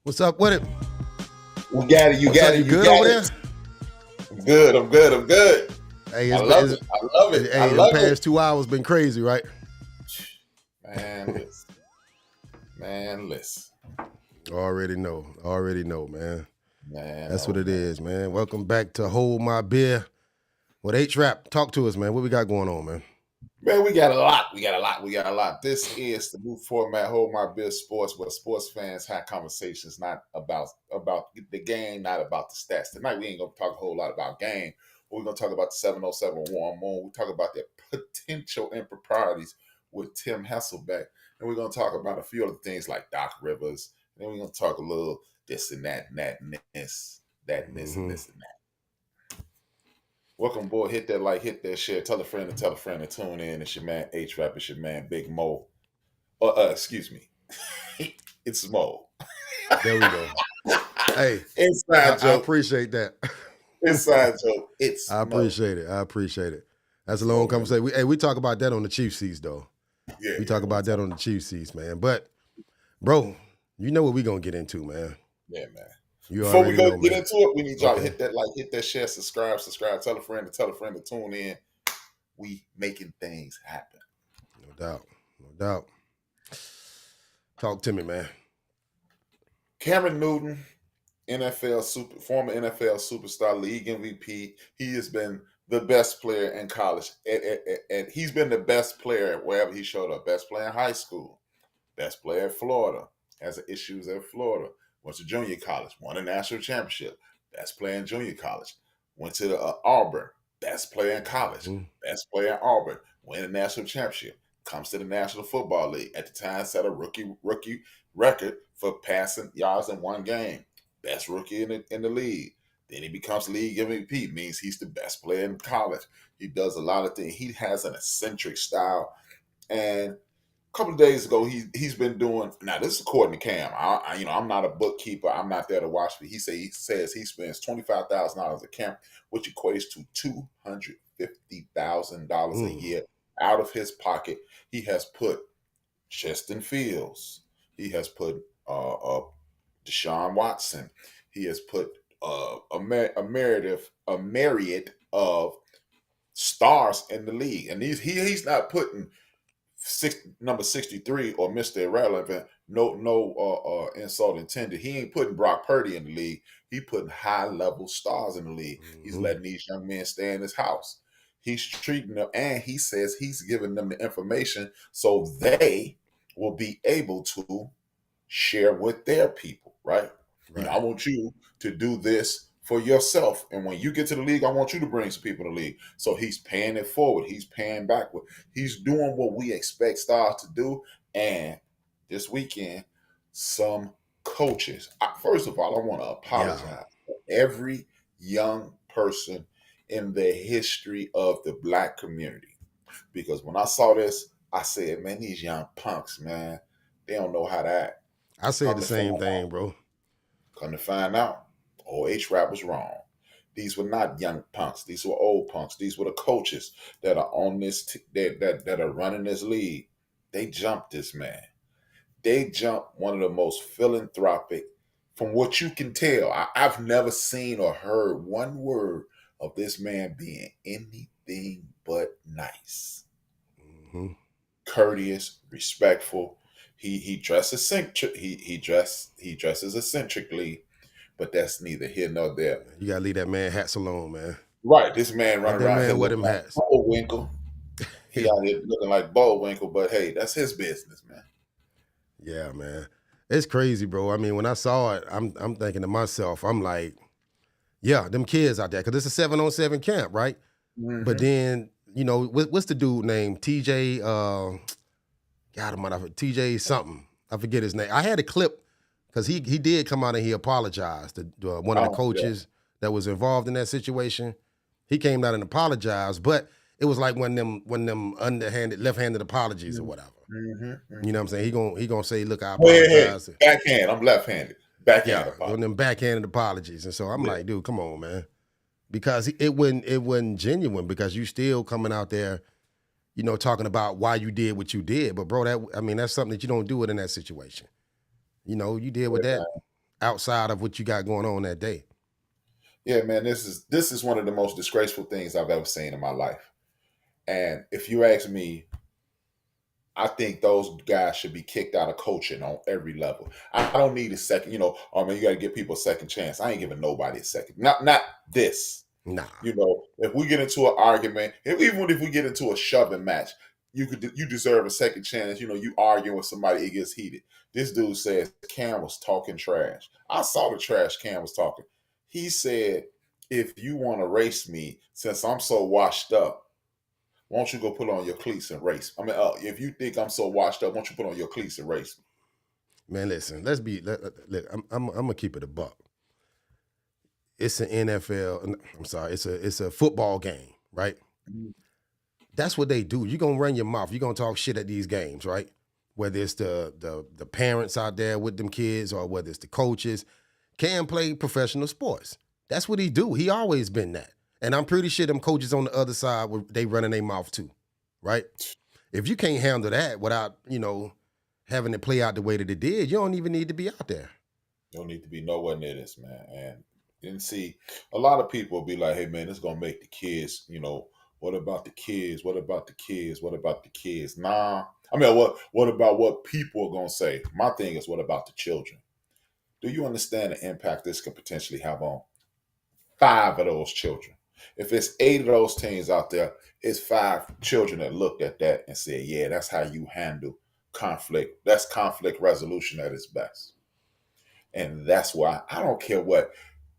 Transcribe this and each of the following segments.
What's up with it? You got it. You What's got up? it. You You good got over there? it. I'm good. I'm good. I'm good. Hey, I love it. I love it. I the love past it. 2 hours been crazy, right? Man, listen. Man, listen. Already know, man. Man, That's oh what it man. is, man. Welcome back to Hold My Beer with H-Rap. Talk to us, man. What we got going on, man? Man, we got a lot. We got a lot. We got a lot. This is the new format, Hold My Beer Sports, where sports fans have conversations not about the game, not about the stats. Tonight we ain't gonna talk a whole lot about game. We're gonna talk about the 707 Warm Moon. We talk about the potential improprieties with Tim Hasselbeck. And we're gonna talk about a few other things like Doc Rivers. And then we're gonna talk a little this and that and that and this, that and this and this and that. Welcome, boy. Hit that like, hit that share. Tell a friend to tune in. It's your man H-Rap. It's your man Big Mo. Excuse me. It's Mo. There we go. Hey, Inside I joke. appreciate that. Inside joke. It's I Mo. appreciate it. That's a long conversation. We talk about that on the Chief Seats, though. Yeah, We talk about that on the Chief Seats, man. But, bro, you know what we going to get into, man. Yeah, man. You Before we already go know, get man. into it, we need y'all to Okay. hit that like, hit that share, subscribe. Tell a friend to tune in. We making things happen. No doubt. Talk to me, man. Cameron Newton, former NFL superstar, league MVP. He has been the best player in college, and he's been the best player wherever he showed up. Best player in high school, best player at Florida. Has issues at Florida. Went to junior college, won a national championship. Best player in junior college. Went to Auburn. Best player in college. Best player in Auburn. Win a national championship. Comes to the National Football League. At the time, set a rookie record for passing yards in one game. Best rookie in the league. Then he becomes league MVP. Means he's the best player in college. He does a lot of things. He has an eccentric style. And a couple of days ago, he's been doing. Now this is according to Cam. I'm not a bookkeeper. I'm not there to watch. But he says he spends $25,000 a camp, which equates to $250,000 a year out of his pocket. He has put Justin Fields. He has put Deshaun Watson. He has put a myriad of stars in the league, and he's not putting number 63 or Mr. Irrelevant. No insult intended. He ain't putting Brock Purdy in the league. He putting high level stars in the league. He's letting these young men stay in his house. He's treating them, and he says he's giving them the information so they will be able to share with their people, right? I want you to do this for yourself. And when you get to the league, I want you to bring some people to the league. So he's paying it forward. He's paying backward. He's doing what we expect stars to do. And this weekend, some coaches. First of all, I want to apologize for every young person in the history of the Black community. Because when I saw this, I said, man, these young punks, man, they don't know how to act. I said the same thing, bro. Come to find out, H-Rap was wrong. These were not young punks. These were old punks. These were the coaches that are on this that are running this league. They jumped this man. They jumped one of the most philanthropic, from what you can tell. I've never seen or heard one word of this man being anything but nice, courteous, respectful. He dresses he dresses eccentrically, but that's neither here nor there. You gotta leave that man hats alone, man. Right, this man running That around man here wear looking them like hats. Bullwinkle. He out here looking like Bullwinkle, but hey, that's his business, man. Yeah, man. It's crazy, bro. I mean, when I saw it, I'm thinking to myself, I'm like, yeah, them kids out there, because it's a 7-on-7 camp, right? But then, what's the dude named TJ? TJ something. I forget his name. I had a clip because he did come out and he apologized to one of the coaches that was involved in that situation. He came out and apologized, but it was like one of them underhanded, left-handed apologies or whatever. You know what I'm saying? He gonna say, "Look, I apologize." Backhand. I'm left-handed. Backhand. One of them backhanded apologies, and so I'm like, dude, come on, man, because it wasn't genuine, because you still coming out there, talking about why you did what you did. But bro, that's something that you don't do it in that situation. You did with that. outside of what you got going on that day. Yeah, man, this is one of the most disgraceful things I've ever seen in my life. And if you ask me, I think those guys should be kicked out of coaching on every level. I don't need a second, I mean, you got to give people a second chance. I ain't giving nobody a second. Not this. Nah. If we get into an argument, even if we get into a shoving match, you deserve a second chance. You arguing with somebody, it gets heated. This dude says Cam was talking trash. I saw the trash Cam was talking. He said, if you want to race me, since I'm so washed up, why don't you go put on your cleats and race? I mean, if you think I'm so washed up, why don't you put on your cleats and race me? Man, listen, look, I'm gonna keep it a buck. It's an NFL. I'm sorry, it's a football game, right? Mhm. That's what they do. You're gonna run your mouth. You're gonna talk shit at these games, right? Whether it's the parents out there with them kids or whether it's the coaches. Cam play professional sports. That's what he do. He always been that. And I'm pretty sure them coaches on the other side, they running their mouth too, right? If you can't handle that without, having it play out the way that it did, you don't even need to be out there. Don't need to be nowhere near this, man. And see, a lot of people will be like, hey, man, it's going to make the kids, what about the kids? What about the kids? What about the kids? Nah. I mean, what about what people are going to say? My thing is, what about the children? Do you understand the impact this could potentially have on 5 of those children? If it's 8 of those teens out there, it's 5 children that looked at that and said, yeah, that's how you handle conflict. That's conflict resolution at its best. And that's why I don't care what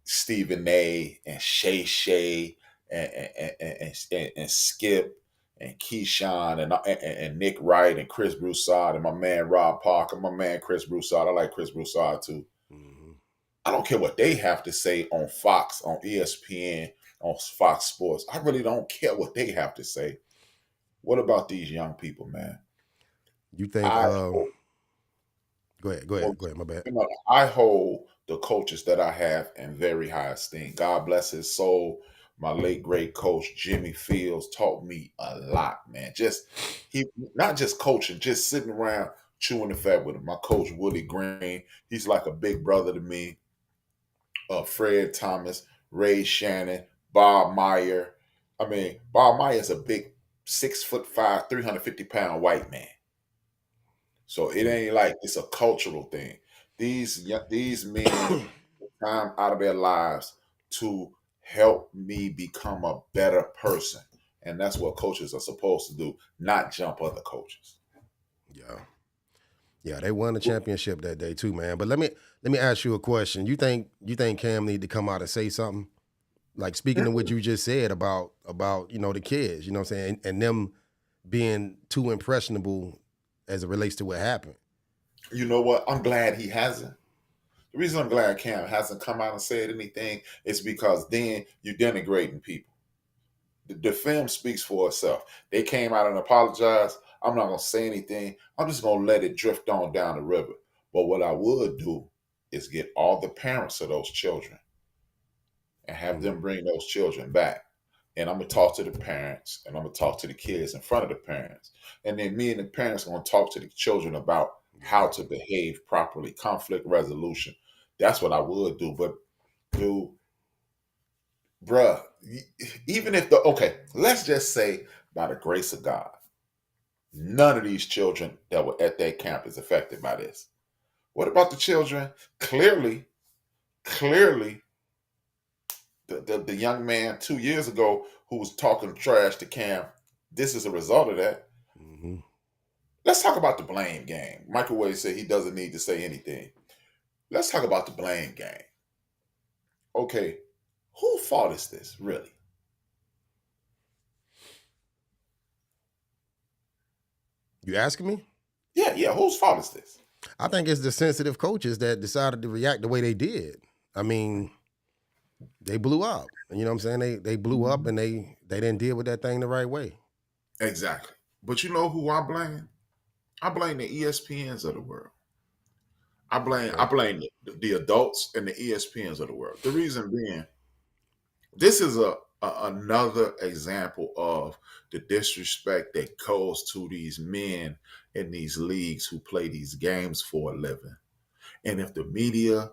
Stephen A. and Shay and Skip and Keyshawn and Nick Wright and Chris Broussard and my man Rob Parker, my man Chris Broussard. I like Chris Broussard too. Mm-hmm. I don't care what they have to say on Fox, on ESPN, on Fox Sports. I really don't care what they have to say. What about these young people, man? You think? I Go ahead. Go Well, ahead. Go ahead. My bad. I hold the coaches that I have in very high esteem. God bless his soul. My late great coach Jimmy Fields taught me a lot, man. He not just coaching, just sitting around chewing the fat with him. My coach Willie Green, he's like a big brother to me. Fred Thomas, Ray Shannon, Bob Meyer. I mean, Bob Meyer is a big 6'5", 350-pound white man. So it ain't like it's a cultural thing. These men took time out of their lives to help me become a better person, and that's what coaches are supposed to do, not jump other coaches. Yeah. Yeah, they won the championship that day too, man. But let me ask you a question. You think Cam need to come out and say something? Like speaking of what you just said about the kids, you know what I'm saying, and them being too impressionable as it relates to what happened. You know what? I'm glad he hasn't. The reason I'm glad Cam hasn't come out and said anything is because then you're denigrating people. The film speaks for itself. They came out and apologized. I'm not going to say anything. I'm just going to let it drift on down the river. But what I would do is get all the parents of those children and have them bring those children back. And I'm going to talk to the parents and I'm going to talk to the kids in front of the parents. And then me and the parents are going to talk to the children about how to behave properly, conflict resolution. That's what I would do. But, dude, bruh, even if let's just say by the grace of God, none of these children that were at that camp is affected by this. What about the children? Clearly, the young man 2 years ago who was talking trash to Cam, this is a result of that. Mm-hmm. Let's talk about the blame game. Microwave said he doesn't need to say anything. Let's talk about the blame game. Okay, who fault is this, really? You asking me? Yeah, whose fault is this? I think it's the sensitive coaches that decided to react the way they did. I mean, they blew up. You know what I'm saying? They blew up and they didn't deal with that thing the right way. Exactly. But you know who I blame? I blame the ESPNs of the world. I blame the adults and the ESPNs of the world. The reason being, this is another example of the disrespect that goes to these men in these leagues who play these games for a living. And if the media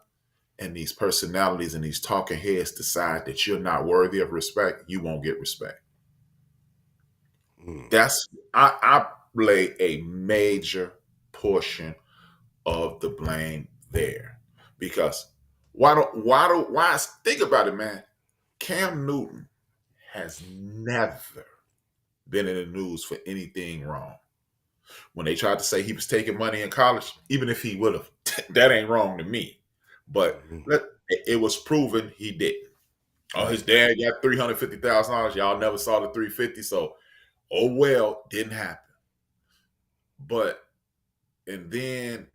and these personalities and these talking heads decide that you're not worthy of respect, you won't get respect. Mm. That's I lay a major portion of the blame there. Because why think about it, man. Cam Newton has never been in the news for anything wrong. When they tried to say he was taking money in college, even if he would have, that ain't wrong to me. But Mhm. it was proven he didn't. Oh, his Right. dad got $350,000. Y'all never saw the 350, so oh well, didn't happen. But and then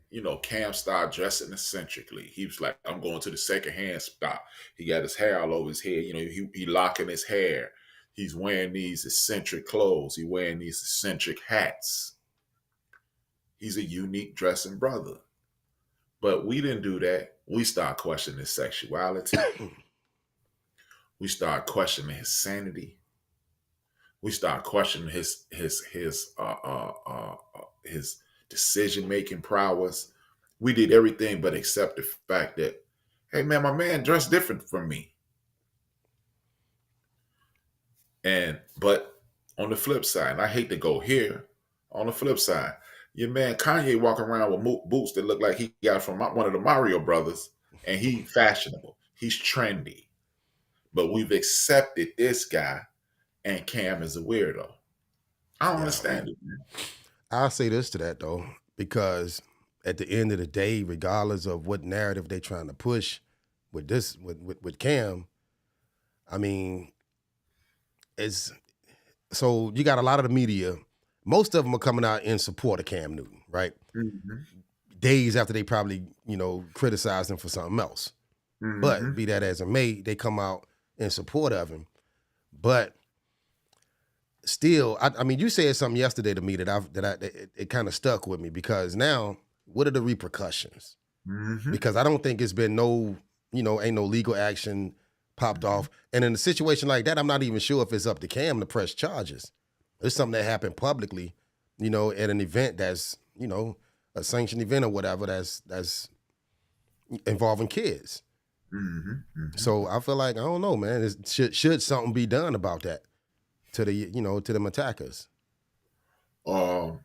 Cam started dressing eccentrically. He was like, "I'm going to the secondhand spot." He got his hair all over his head. He locking his hair. He's wearing these eccentric clothes. He wearing these eccentric hats. He's a unique dressing brother. But we didn't do that. We start questioning his sexuality. We start questioning his sanity. We start questioning his decision making prowess. We did everything but accept the fact that, hey man, my man dressed different from me. But on the flip side, and I hate to go here, on the flip side, your man Kanye walking around with boots that look like he got from one of the Mario brothers, and he fashionable. He's trendy. But we've accepted this guy, and Cam is a weirdo. I don't Yeah. understand it, man. I'll say this to that though, because at the end of the day, regardless of what narrative they're trying to push with this with Cam, I mean, it's so you got a lot of the media. Most of them are coming out in support of Cam Newton, right? Mm-hmm. Days after they probably criticized him for something else. But Mm-hmm. be that as it may, they come out in support of him. But still, I mean, you said something yesterday to me it kind of stuck with me, because now what are the repercussions? Mm-hmm. Because I don't think it's been ain't no legal action popped off. And in a situation like that, I'm not even sure if it's up to Cam to press charges. It's something that happened publicly, at an event that's, a sanctioned event or whatever that's involving kids. Mm-hmm. Mm-hmm. So I feel like, I don't know, man. Should something be done about that to to them attackers? Um,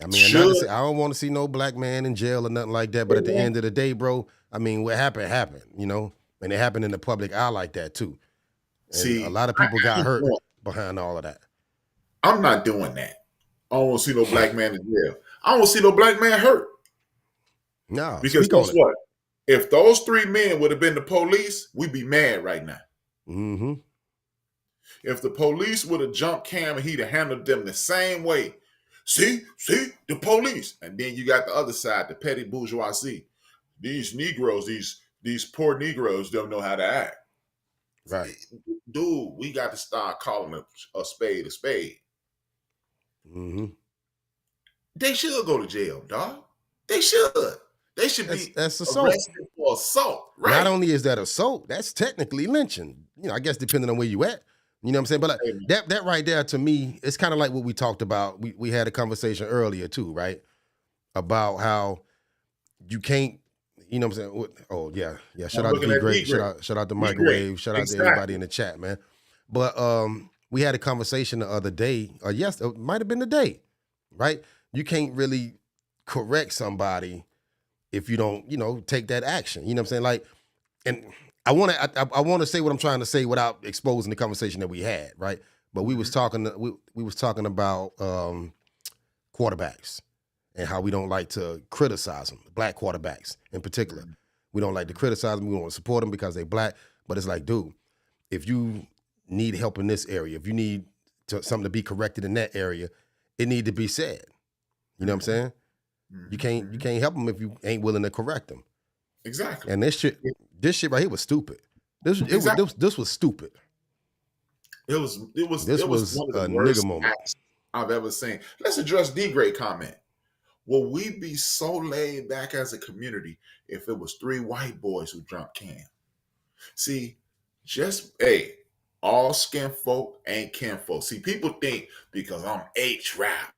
I mean, not to should say I don't want to see no black man in jail or nothing like that, but at the end of the day, bro, I mean, what happened, and it happened in the public eye like that too, and a see, lot of people got hurt behind all of that. I'm not doing that. I don't want to see no black man in jail. I don't want to see no black man hurt. Nah, Because speak on guess it. what? If those three men would have been the police, we'd be mad right now. Mm-hmm. If the police would have jumped Cam and he'd have handled them the same way, see, the police. And then you got the other side, the petty bourgeoisie. These Negroes, these poor Negroes don't know how to act. Right. Dude, we got to start calling a spade a spade. Mm-hmm. They should go to jail, dog. They should. They should be That's assault. arrested for assault, Not right? only is that assault, that's technically lynching. I guess depending on where you at. You know what I'm saying? But like, Hey, that right there, to me, it's kind of like what we talked about. We had a conversation earlier too, right? About how you can't, what I'm saying? Oh yeah. Shout I'm out to looking D at Great. D Great. Shout out to D Great. Microwave. Shout out to everybody Exactly. in the chat, man. But we had a conversation the other day, or yes, it might have been the day, right? You can't really correct somebody if you don't, take that action. You know what I'm saying? Like, and I want to say what I'm trying to say without exposing the conversation that we had, right? But we was talking we was talking about quarterbacks and how we don't like to criticize them, black quarterbacks in particular. We don't like to criticize them. We want to support them because they black. But it's like, dude, if you need help in this area, if you need something to be corrected in that area, it need to be said. You know what I'm saying? You can't help them if you ain't willing to correct them. Exactly. And this shit right here was stupid. This was stupid. It was This was one of a the nigga worst moment. acts I've ever seen. Let's address D Great comment. Will we be so laid back as a community if it was three white boys who jumped Cam? See, all skin folk ain't kin folk. See, people think because I'm H rap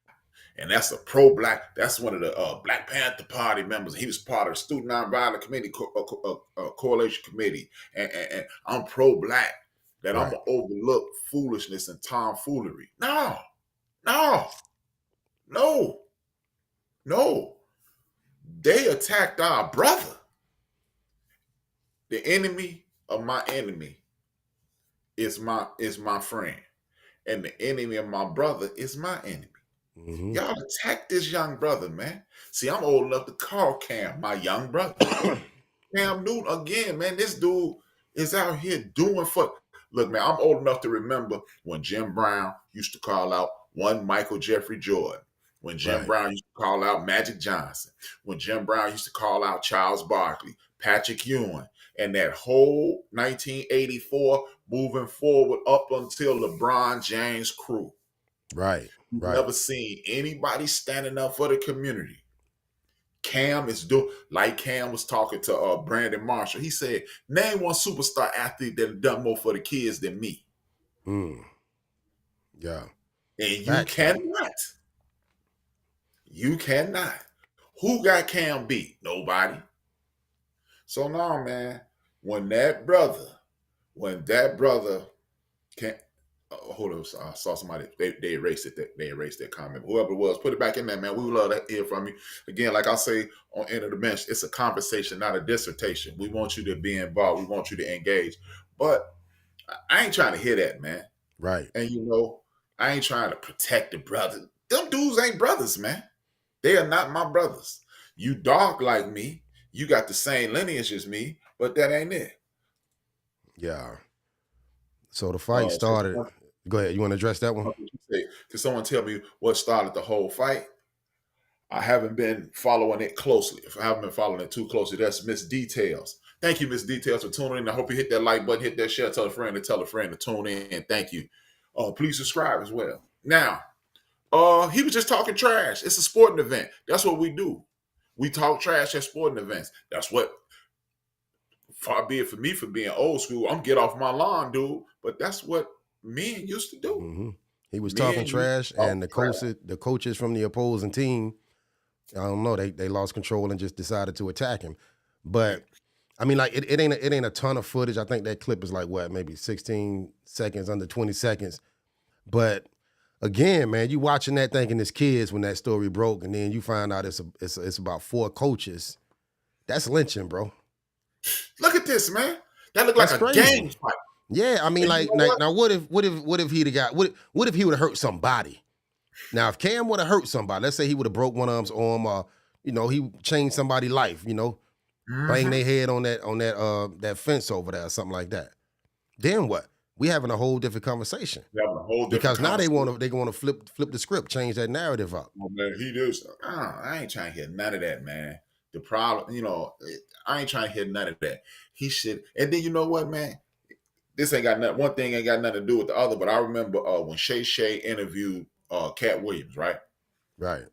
And that's a pro-black. That's one of the Black Panther Party members. He was part of the Student Nonviolent Committee Coalition Committee, and I'm pro-black. That I'm Right. gonna overlook foolishness and tomfoolery. No, no, no, no. They attacked our brother. The enemy of my enemy is my friend, and the enemy of my brother is my enemy. Mm-hmm. Y'all attack this young brother, man. See, I'm old enough to call Cam my young brother. Cam Newton, again, man, this dude is out here doing for. Look, man, I'm old enough to remember when Jim Brown used to call out one Michael Jeffrey Jordan, when Jim Right. Brown used to call out Magic Johnson, when Jim Brown used to call out Charles Barkley, Patrick Ewing, and that whole 1984 moving forward up until LeBron James crew. Right. You've Right. never seen anybody standing up for the community. Cam is doing, like Cam was talking to Brandon Marshall. He said, name one superstar athlete that done more for the kids than me. Yeah. And you Facts, cannot. You cannot. Who got Cam beat? Nobody. So no, man, when that brother can't, hold on, I saw somebody, they erased it, they erased that comment. Whoever it was, put it back in there, man. We would love to hear from you. Again, like I say on End of the Bench, it's a conversation, not a dissertation. We want you to be involved. We want you to engage. But I ain't trying to hear that, man. Right. And I ain't trying to protect the brother. Them dudes ain't brothers, man. They are not my brothers. You dark like me. You got the same lineage as me, but that ain't it. Yeah. So the fight started. Go ahead. You want to address that one? Can someone tell me what started the whole fight? I haven't been following it closely. If I haven't been following it too closely, that's Miss Details. Thank you, Miss Details, for tuning in. I hope you hit that like button, hit that share, tell a friend to tune in. Thank you. Please subscribe as well. Now, he was just talking trash. It's a sporting event. That's what we do. We talk trash at sporting events. That's what, far be it for me for being old school, I'm get off my lawn, dude. But that's what men used to do. Mm-hmm. He was talking trash, and the coaches from the opposing team, I don't know, they lost control and just decided to attack him. But I mean, like it ain't a ton of footage. I think that clip is like what, maybe 16 seconds, under 20 seconds. But again, man, you watching that thinking it's kids when that story broke, and then you find out it's about 4 coaches. That's lynching, bro. Look at this, man. That looked like a gang fight. Yeah, I mean, like now, what if he'd have got what if he would have hurt somebody? Now, if Cam would have hurt somebody, let's say he would have broke one of them's arm, or he changed somebody's life, bang their head on that fence over there or something like that. Then what? We having a whole different conversation. Because now they want to flip the script, change that narrative up. Oh man, he does. I ain't trying to hear none of that, man. The problem, I ain't trying to hear none of that. He should. And then you know what, man? This ain't got nothing. One thing ain't got nothing to do with the other. But I remember when Shay interviewed Cat Williams, right? Right.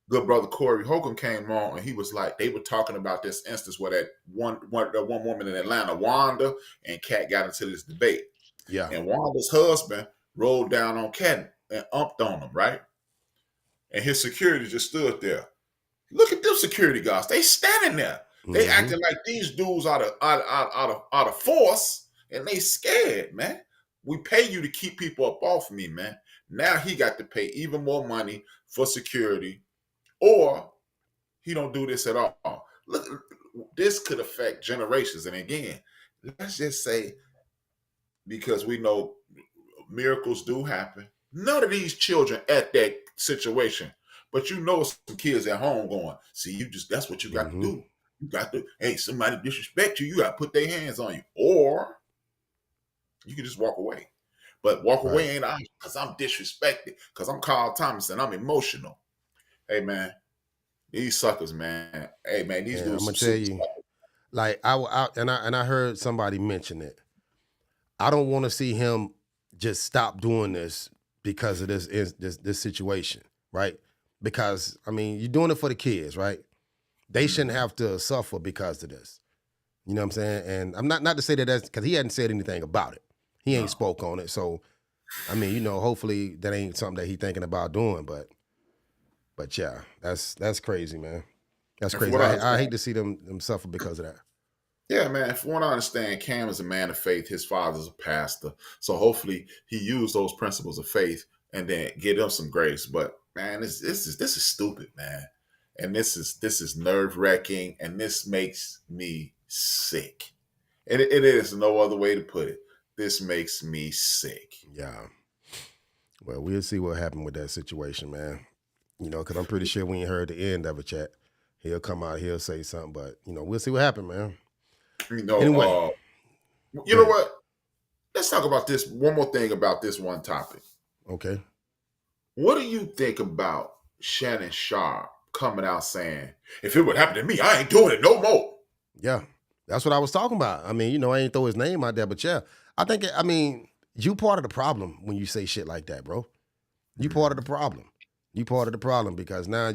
Good brother Corey Holcomb came on, and he was like, they were talking about this instance where that one woman in Atlanta, Wanda, and Cat got into this debate. Yeah. And Wanda's husband rolled down on Cat and umped on him, right? And his security just stood there. Look at them security guards. They standing there. They acting like these dudes out of force. And they scared, man. We pay you to keep people up off me, man. Now he got to pay even more money for security, or he don't do this at all. Look, this could affect generations. And again, let's just say, because we know miracles do happen, none of these children at that situation, but some kids at home going, see, that's what you got to do. You got to, hey, somebody disrespect you, you got to put their hands on you. Or you can just walk away. But walk away ain't I, because I'm disrespected, because I'm Carl Thomas and I'm emotional. Hey, man, these suckers, man. Hey, man, these dudes. I'm gonna tell you, like I heard somebody mention it. I don't want to see him just stop doing this because of this situation, right? Because I mean, you're doing it for the kids, right? They shouldn't have to suffer because of this. You know what I'm saying? And I'm not to say that's because he hadn't said anything about it. He ain't spoke on it. So, I mean, hopefully that ain't something that he thinking about doing. But But yeah, that's crazy, man. That's And from crazy. what I I hate understand, to see them suffer because of that. yeah, man. From what I understand, Cam is a man of faith. His father's a pastor, so hopefully he used those principles of faith and then get him some grace. But man, this is stupid, man, and this is nerve wracking, and this makes me sick. And it is no other way to put it. This makes me sick. Yeah. Well, we'll see what happened with that situation, man. Because I'm pretty sure we ain't heard the end of it yet. He'll come out, he'll say something, but we'll see what happened, man. You know, Anyway, you go know ahead. what? Let's talk about this one more thing about this one topic. Okay. What do you think about Shannon Sharp coming out saying, if it would happen to me, I ain't doing it no more? Yeah. That's what I was talking about. I mean, I ain't throw his name out there, but yeah. You part of the problem when you say shit like that, bro. You part of the problem. You part of the problem because now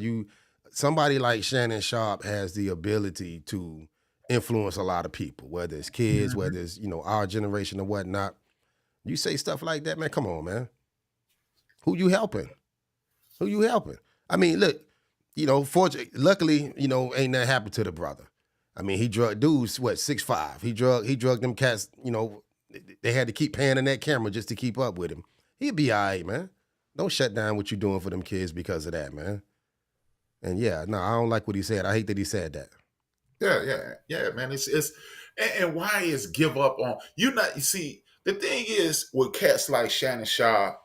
somebody like Shannon Sharp has the ability to influence a lot of people, whether it's kids, whether it's, our generation or whatnot. You say stuff like that, man, come on, man. Who you helping? Who you helping? I mean, look, luckily, ain't nothing happened to the brother. I mean, he drug dudes, 6'5". He drug them cats, they had to keep panning that camera just to keep up with him. He'd be all right, man. Don't shut down what you're doing for them kids because of that, man. And yeah, no, I don't like what he said. I hate that he said that. Yeah, man. It's and why is give up on you? Not you see the thing is with cats like Shannon Sharp,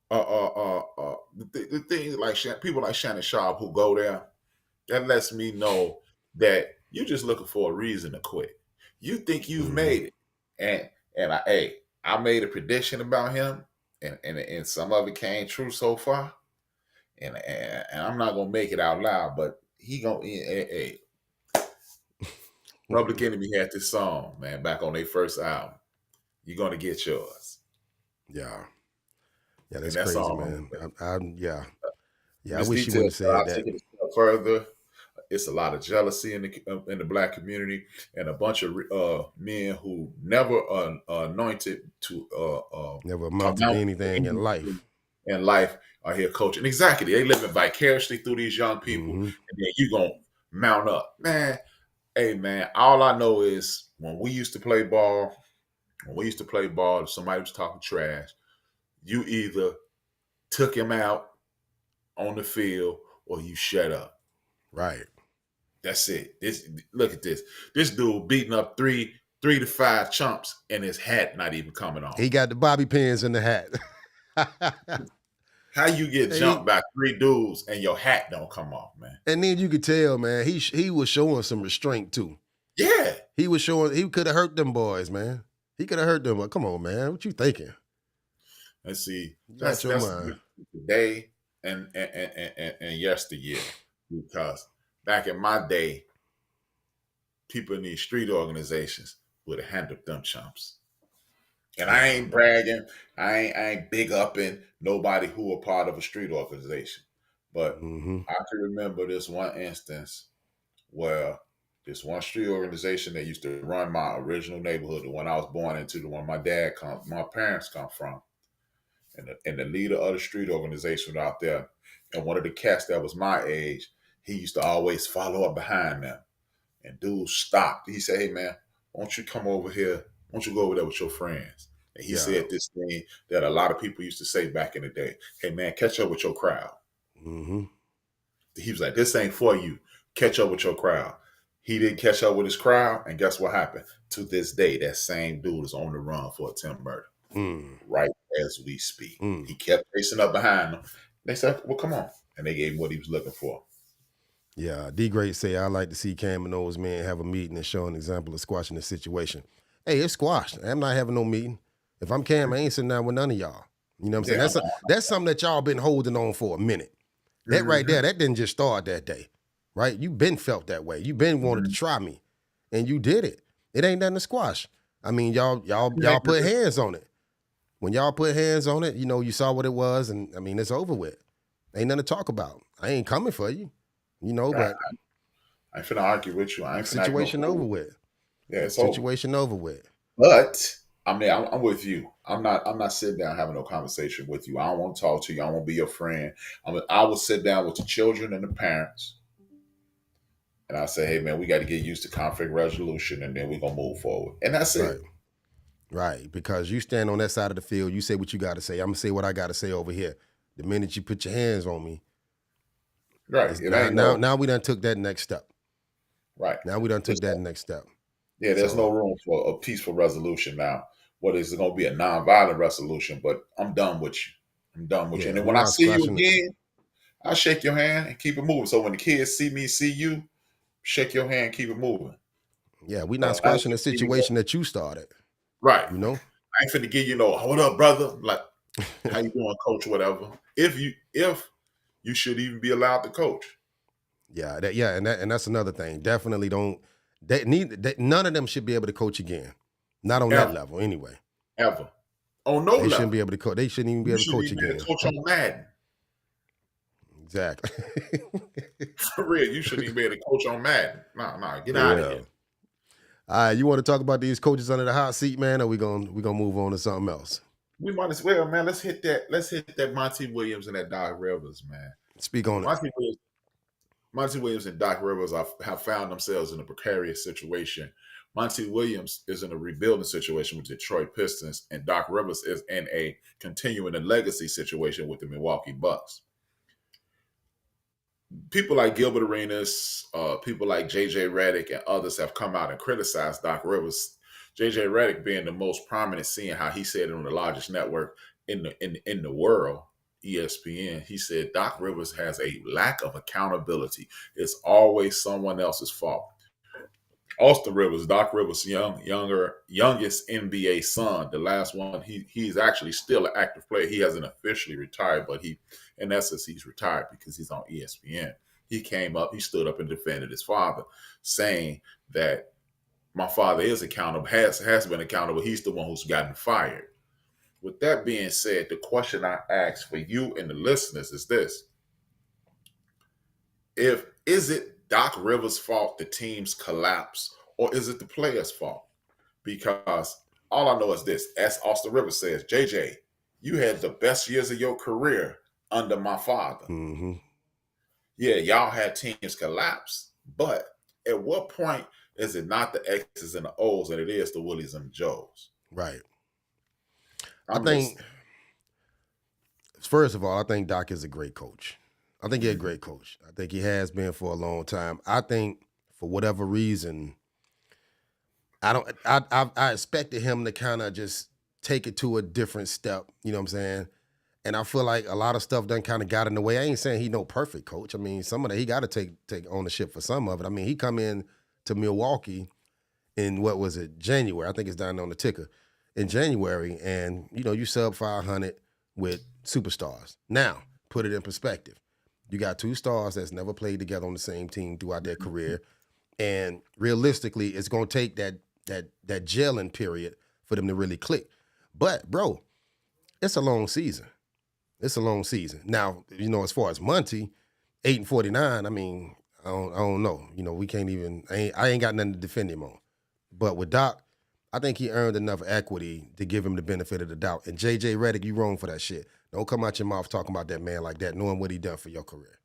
the thing like people like Shannon Sharp who go there, that lets me know that you're just looking for a reason to quit. You think you've made it, I made a prediction about him, and some of it came true so far, and I'm not gonna make it out loud, but he gonna hey, Public Enemy had this song, man, back on their first album. You're gonna get yours, Yeah. Yeah, and that's that's crazy, all I'm man. gonna say. Yeah, I Miss wish you Detail, wouldn't have said I'll that. take it a step further. It's a lot of jealousy in the black community, and a bunch of men who never anointed to Never amounted to amount to anything in anything life. in life are here coaching. Exactly, they living vicariously through these young people, Mm-hmm. and then you gonna mount up, man. Hey, man, all I know is when we used to play ball, if somebody was talking trash, you either took him out on the field or you shut up. Right. That's it. Look at this. This dude beating up three to five chumps and his hat not even coming He off. got the bobby pins in the hat. How you get He, jumped by three dudes and your hat don't come off, man? and then you could tell, man, he was showing some restraint too. Yeah. He could have hurt them boys, man. He could have hurt them. Come on, man. What you thinking? Let's see. You out That's your that's mind. today and yesteryear. Because back in my day, people in these street organizations would have handled them chumps. And I Yeah. ain't bragging. I ain't big upping nobody who are part of a street organization. But Mm-hmm. I can remember this one instance where this one street organization that used to run my original neighborhood, the one I was born into, the one my parents come from, and the leader of the street organization out there, and one of the cats that was my age, he used to always follow up behind them. And dude stopped. He said, "Hey man, why don't you come over here? Why don't you go over there with your friends?" And he Yeah. said this thing that a lot of people used to say back in the day: "Hey man, catch up with your crowd." Mm-hmm. He was like, "This ain't for you. Catch up with your crowd." He didn't catch up with his crowd, and guess what happened? To this day, that same dude is on the run for attempt murder, Mm. right as we speak. Mm. He kept chasing up behind them. They said, "Well, come on," and they gave him what he was looking for. Yeah, D Great say I like to see Cam and those men have a meeting and show an example of squashing the situation. Hey, it's squashed. I'm not having no meeting. If I'm Cam, I ain't sitting down with none of y'all. You know what I'm Yeah, saying? That's something that y'all been holding on for a minute. That right there, that didn't just start that day, right? You been felt that way. You been wanted to try me, and you did it. It ain't nothing to squash. I mean, y'all put hands on it. When y'all put hands on it, you saw what it was, and I mean, it's over with. Ain't nothing to talk about. I ain't coming for you, but I ain't finna argue with you. I ain't finna act no situation over fool. with. Yeah, it's over. Situation over with. But I mean, I'm with you. I'm not sitting down having no conversation with you. I don't want to talk to you. I don't want to be your friend. I will sit down with the children and the parents, and I say, hey man, we got to get used to conflict resolution, and then we're gonna move forward. And that's Right. it. Right. Because you stand on that side of the field, you say what you got to say. I'm gonna say what I got to say over here. The minute you put your hands on me, Right. it's It now, ain't now, no now we done took that next step. right. Now we done took There's that no, next step. yeah, there's no So room for a peaceful resolution now. What is it gonna be a nonviolent resolution? But I'm done with you. I'm done with you. And yeah, then we're when I not see you squashing it. again, I shake your hand and keep it moving. So when the kids see me, see you, shake your hand, keep it moving. Yeah, we're not I ain't squashing the finna give you no, situation that you started. right. You know? I ain't finna give you no, what up, brother? Like, how you doing, coach, whatever. If you should even be allowed to coach. Yeah, and that's another thing. Definitely don't. None of them should be able to coach again. Not on that Ever. level, anyway. Ever. On no They shouldn't be level. able to coach. They shouldn't even be You able to shouldn't coach even be able again. to coach on Madden. Exactly. For real, you shouldn't even be able to coach on Madden. Nah, get out of Yeah. here. All right, you want to talk about these coaches under the hot seat, man, or we gonna move on to something else? We might as well, man. Let's hit that Monty Williams and that Doc Rivers, man. Speak on it. Monty Williams and Doc Rivers have found themselves in a precarious situation. Monty Williams is in a rebuilding situation with Detroit Pistons, and Doc Rivers is in a continuing a legacy situation with the Milwaukee Bucks. People like Gilbert Arenas, people like JJ Redick, and others have come out and criticized Doc Rivers. JJ Redick being the most prominent, seeing how he said it on the largest network in the world, ESPN. He said Doc Rivers has a lack of accountability. It's always someone else's fault. Austin Rivers, Doc Rivers' youngest NBA son, the last one. He's actually still an active player. He hasn't officially retired, but in essence, he's retired because he's on ESPN. He came up, he stood up and defended his father, saying that my father is accountable, has been accountable. He's the one who's gotten fired. With that being said, the question I ask for you and the listeners is this: is it Doc Rivers' fault the team's collapse, or is it the players' fault? Because all I know is this, as Austin Rivers says, JJ, you had the best years of your career under my father. Mm-hmm. Yeah, y'all had teams collapse, but at what point is it not the X's and the O's and it is the Willies and the Joes? Right. I I'm think, listening. first of all, I think Doc is a great coach. I think he's a great coach. I think he has been for a long time. I think for whatever reason, I expected him to kind of just take it to a different step. You know what I'm saying? And I feel like a lot of stuff done kind of got in the way. I ain't saying he no perfect coach. I mean, some of that he got to take ownership for some of it. I mean, he come in to Milwaukee in what was it, January? I think it's down on the ticker in January, and you sub 500 with superstars. Now, put it in perspective. You got two stars that's never played together on the same team throughout their career, and realistically, it's gonna take that gelling period for them to really click. But bro, it's a long season. It's a long season. Now, as far as Monty, 8-49. I mean, I don't know. We can't even. I ain't got nothing to defend him on. But with Doc, I think he earned enough equity to give him the benefit of the doubt. And JJ Redick, you wrong for that shit. Don't come out your mouth talking about that man like that, knowing what he done for your career.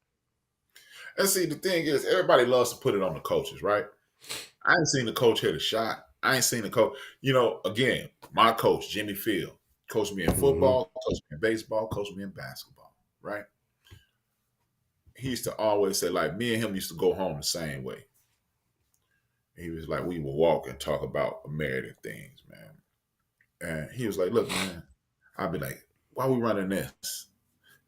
And see, the thing is, everybody loves to put it on the coaches, right? I ain't seen the coach hit a shot. I ain't seen the coach. Again, my coach, Jimmy Field, coached me in football, coached me in baseball, coached me in basketball, right? He used to always say, like, me and him used to go home the same way. He was like, we would walk and talk about American things, man. And he was like, look, man, I'd be like, why we running this?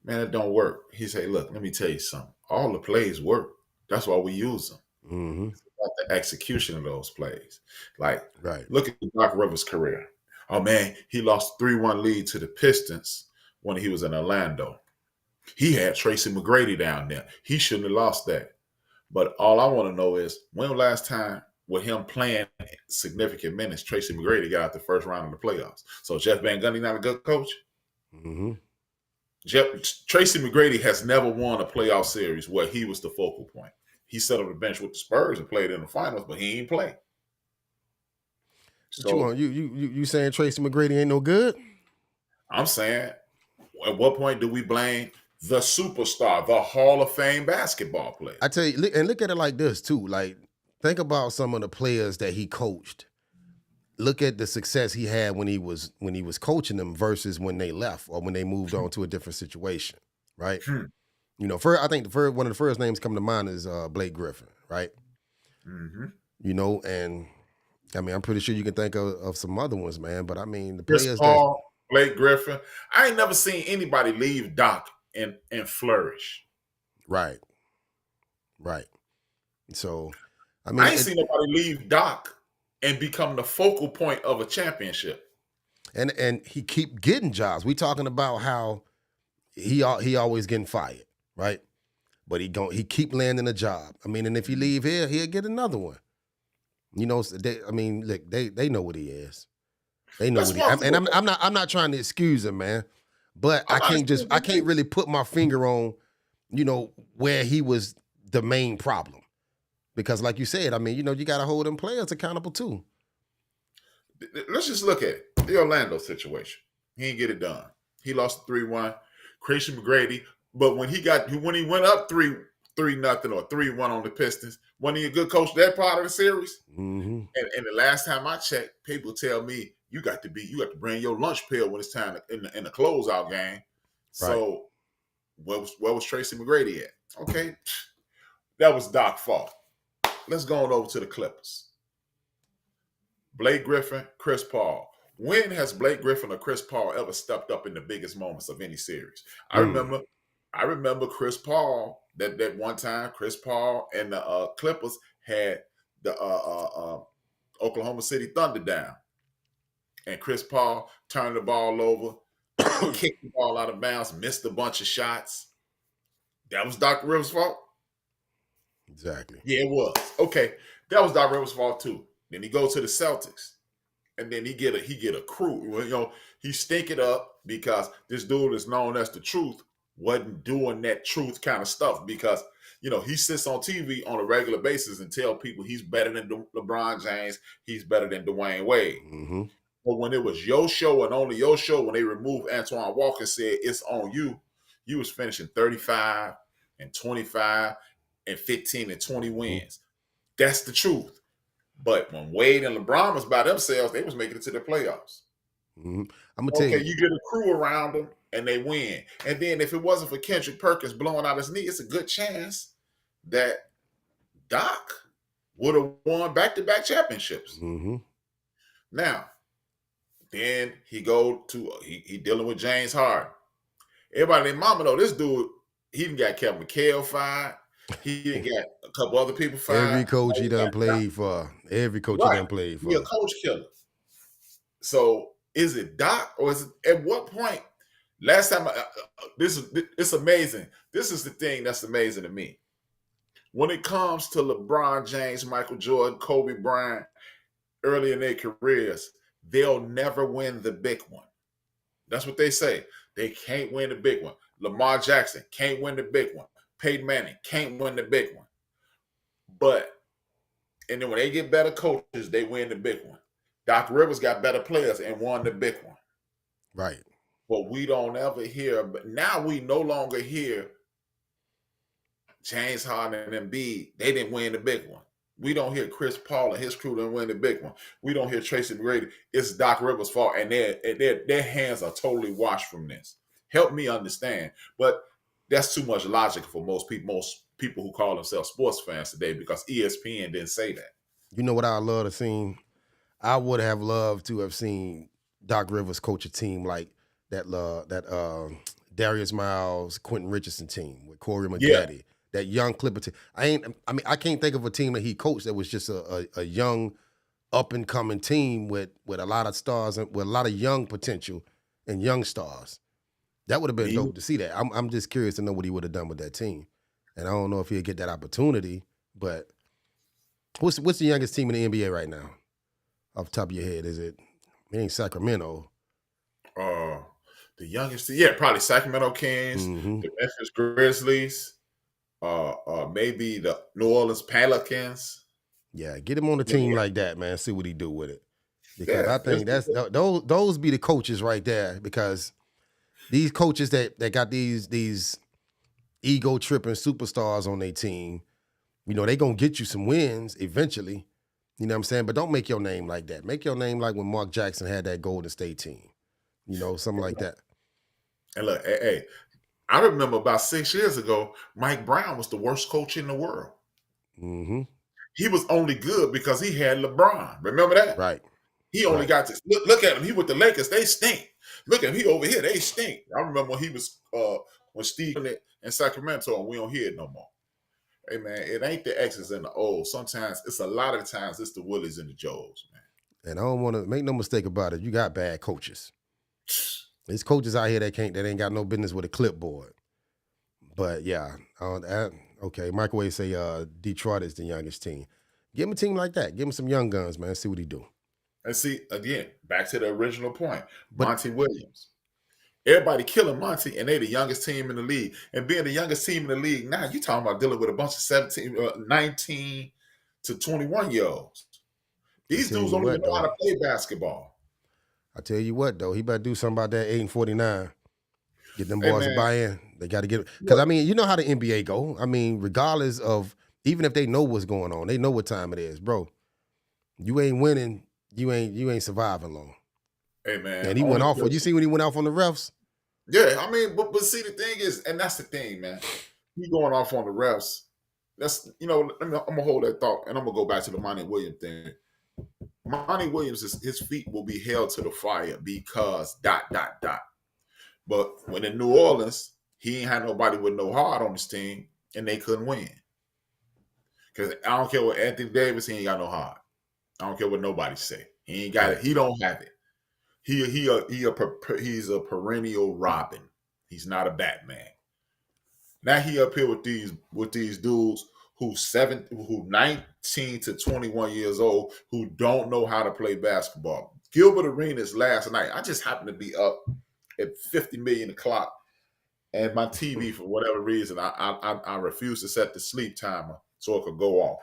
Man, it don't work. He said, look, let me tell you something. All the plays work. That's why we use them. Mm-hmm. It's about the execution of those plays. Like, Right. look at Doc Rivers' career. Oh, man, he lost 3-1 lead to the Pistons when he was in Orlando. He had Tracy McGrady down there. He shouldn't have lost that. But all I want to know is, when last time with him playing significant minutes, Tracy McGrady got out the first round of the playoffs? So Jeff Van Gundy not a good coach? Mm-hmm. Tracy McGrady has never won a playoff series where he was the focal point. He sat on the bench with the Spurs and played in the finals, but he ain't play. So you saying Tracy McGrady ain't no good? I'm saying, at what point do we blame the superstar, the Hall of Fame basketball player? I tell you, and look at it like this too. Like, think about some of the players that he coached. Look at the success he had when he was coaching them versus when they left or when they moved on to a different situation, right? You know, I think one of the first names coming to mind is Blake Griffin, right? Mm-hmm. You know, and I mean, I'm pretty sure you can think of some other ones, man. But I mean, the Chris players that Paul, Blake Griffin. I ain't never seen anybody leave Doc and flourish. right. So, I mean, I ain't seen nobody leave Doc and become the focal point of a championship. and he keep getting jobs. We talking about how he always getting fired, right? But he keep landing a job. I mean, and if he leave here, he'll get another one. You know, look, they know what he is. They know what he. And I'm not trying to excuse him, man. But I can't really put my finger on, you know, where he was the main problem. Because like you said, I mean, you know, you got to hold them players accountable too. Let's just look at the Orlando situation. He didn't get it done. He lost 3-1. Tracy McGrady. But when he went up 3-0 or 3-1 on the Pistons, wasn't he a good coach that part of the series? Mm-hmm. And the last time I checked, people tell me you got to bring your lunch pail when it's time in the closeout game. Right. So where was Tracy McGrady at? Okay, that was Doc's fault. Let's go on over to the Clippers. Blake Griffin, Chris Paul. When has Blake Griffin or Chris Paul ever stepped up in the biggest moments of any series? I remember Chris Paul, that one time Chris Paul and the Clippers had the Oklahoma City Thunder down. And Chris Paul turned the ball over, kicked the ball out of bounds, missed a bunch of shots. That was Doc Rivers' fault? Exactly. Yeah, it was. Okay, that was Doc Rivers' fault too. Then he goes to the Celtics, and then he get a crew. You know, he stink it up because this dude is known as the Truth wasn't doing that truth kind of stuff because, you know, he sits on TV on a regular basis and tell people he's better than LeBron James, he's better than Dwayne Wade. Mm-hmm. But when it was your show and only your show, when they removed Antoine Walker, said it's on you, you was finishing 35 and 25 and 15 and 20 wins. That's the truth. But when Wade and LeBron was by themselves, they was making it to the playoffs. Mm-hmm. I'm gonna tell you. Okay, you get a crew around them and they win. And then if it wasn't for Kendrick Perkins blowing out his knee, it's a good chance that Doc would have won back-to-back championships. Mm-hmm. Now, then he dealing with James Harden. Everybody named Mama, though, this dude, he done got Kevin McHale fired. He done got a couple other people fired. Every coach he done played for. Every coach he done played for. He a coach killer. So is it Doc or is it at what point? Last time, it's amazing. This is the thing that's amazing to me. When it comes to LeBron James, Michael Jordan, Kobe Bryant, early in their careers, they'll never win the big one. That's what they say. They can't win the big one. Lamar Jackson can't win the big one. Peyton Manning can't win the big one. And then when they get better coaches, they win the big one. Doc Rivers got better players and won the big one. Right. But we don't ever hear, but now we no longer hear James Harden and Embiid, they didn't win the big one. We don't hear Chris Paul and his crew didn't win the big one. We don't hear Tracy McGrady. It's Doc Rivers' fault, and their hands are totally washed from this. Help me understand. But that's too much logic for most people who call themselves sports fans today because ESPN didn't say that. You know what I love to see? I would have loved to have seen Doc Rivers coach a team like that Darius Miles, Quentin Richardson team with Corey McGaddy. Yeah. That young Clipper team. I can't think of a team that he coached that was just a young, up and coming team with a lot of stars and with a lot of young potential and young stars. That would have been dope to see that. I'm just curious to know what he would have done with that team, and I don't know if he'll get that opportunity. But what's the youngest team in the NBA right now? Off the top of your head, it ain't Sacramento? The youngest, probably Sacramento Kings, the Memphis Grizzlies. Maybe the New Orleans Pelicans. Yeah, get him on the team like that, man. See what he do with it. Because I think those be the coaches right there. Because these coaches that got these ego tripping superstars on their team, you know, they gonna get you some wins eventually. You know what I'm saying? But don't make your name like that. Make your name like when Mark Jackson had that Golden State team. You know, something like that. And look, hey, I remember about 6 years ago, Mike Brown was the worst coach in the world. Mm-hmm. He was only good because he had LeBron. Remember that? Right. He only got to look at him. He with the Lakers, they stink. Look at him, he over here, they stink. I remember when he was when Steve in Sacramento, and we don't hear it no more. Hey man, it ain't the X's and the O's. Sometimes it's a lot of times it's the Willies and the Joes, man. And I don't want to make no mistake about it. You got bad coaches. There's coaches out here that ain't got no business with a clipboard. But yeah, okay. Microwave say Detroit is the youngest team. Give him a team like that. Give him some young guns, man. See what he do. And see, again, back to the original point, Monty Williams. Everybody killing Monty, and they the youngest team in the league. And being the youngest team in the league, now you talking about dealing with a bunch of 19 to 21-year-olds. These dudes don't even know how to play basketball. I tell you what, though, he better do something about that 8 and 49. Get them boys to buy in. They got to get it. Because, I mean, you know how the NBA go. I mean, regardless of, even if they know what's going on, they know what time it is, bro. You ain't winning, you ain't surviving long. Hey, man. And he went off. You see when he went off on the refs? Yeah, I mean, but see, the thing is, and that's the thing, man. He going off on the refs. That's, you know, I'm going to hold that thought, and I'm going to go back to the Monty Williams thing. Monty Williams, his feet will be held to the fire because ... But when in New Orleans, he ain't had nobody with no heart on his team, and they couldn't win. Because I don't care what Anthony Davis, he ain't got no heart. I don't care what nobody say. He ain't got it. He don't have it. He's a perennial Robin. He's not a Batman. Now he up here with these dudes who 19 to 21 years old who don't know how to play basketball. Gilbert Arenas last night, I just happened to be up at 50 million o'clock, and my TV, for whatever reason, I refused to set the sleep timer so it could go off.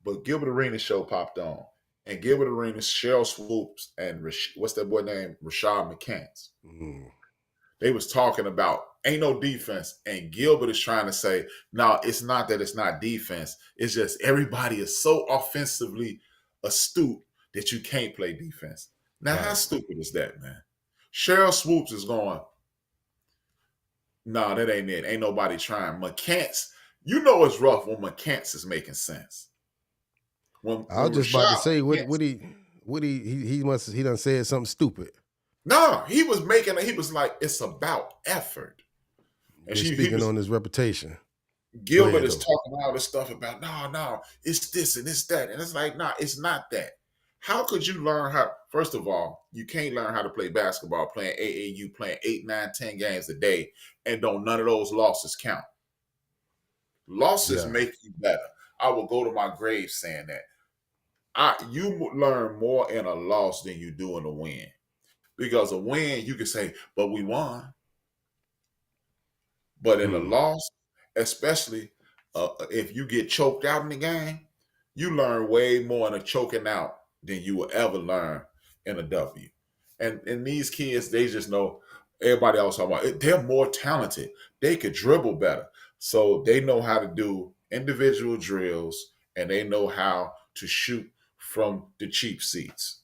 But Gilbert Arenas show popped on. And Gilbert Arenas, Cheryl Swoops, and what's that boy name? Rashad McCants. They was talking about ain't no defense. And Gilbert is trying to say, no, it's not that it's not defense. It's just everybody is so offensively astute that you can't play defense. Now, how stupid is that, man? Cheryl Swoops is going, no, that ain't it. Ain't nobody trying. McCants, you know it's rough when McCants is making sense. I was just about to say, he done said something stupid. No, he was like, it's about effort. And speaking on his reputation. Gilbert is talking all this stuff about, no, it's this and it's that. And it's like, nah, it's not that. How could you learn how? First of all, you can't learn how to play basketball playing AAU, playing 8, 9, 10 games a day, and none of those losses count. Losses make you better. I will go to my grave saying that. You learn more in a loss than you do in a win. Because a win, you can say, but we won. But in a loss, especially if you get choked out in the game, you learn way more in a choking out than you will ever learn in a W. And these kids, they just know, everybody else talking about it, they're more talented. They could dribble better. So they know how to do individual drills, and they know how to shoot from the cheap seats.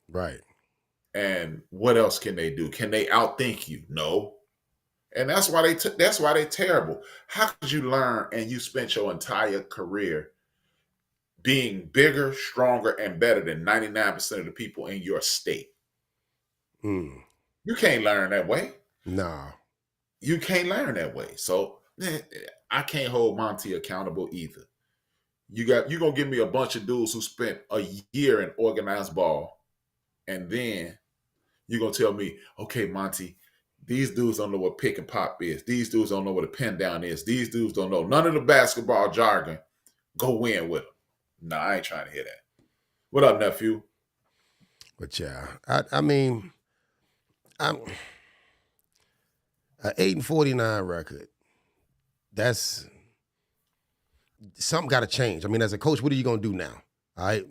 Right. And what else can they do? Can they outthink you? No. And that's why they're terrible. How could you learn and you spent your entire career being bigger, stronger, and better than 99% of the people in your state? You can't learn that way. Nah. You can't learn that way. So I can't hold Monty accountable either. You're going to give me a bunch of dudes who spent a year in organized ball, and then you're going to tell me, okay, Monty, these dudes don't know what pick and pop is. These dudes don't know what a pin down is. These dudes don't know none of the basketball jargon. Go win with them. No, I ain't trying to hear that. What up, nephew? But yeah, I mean, I'm an 8 and 49 record. That's something got to change. I mean, as a coach, what are you gonna do now? All right,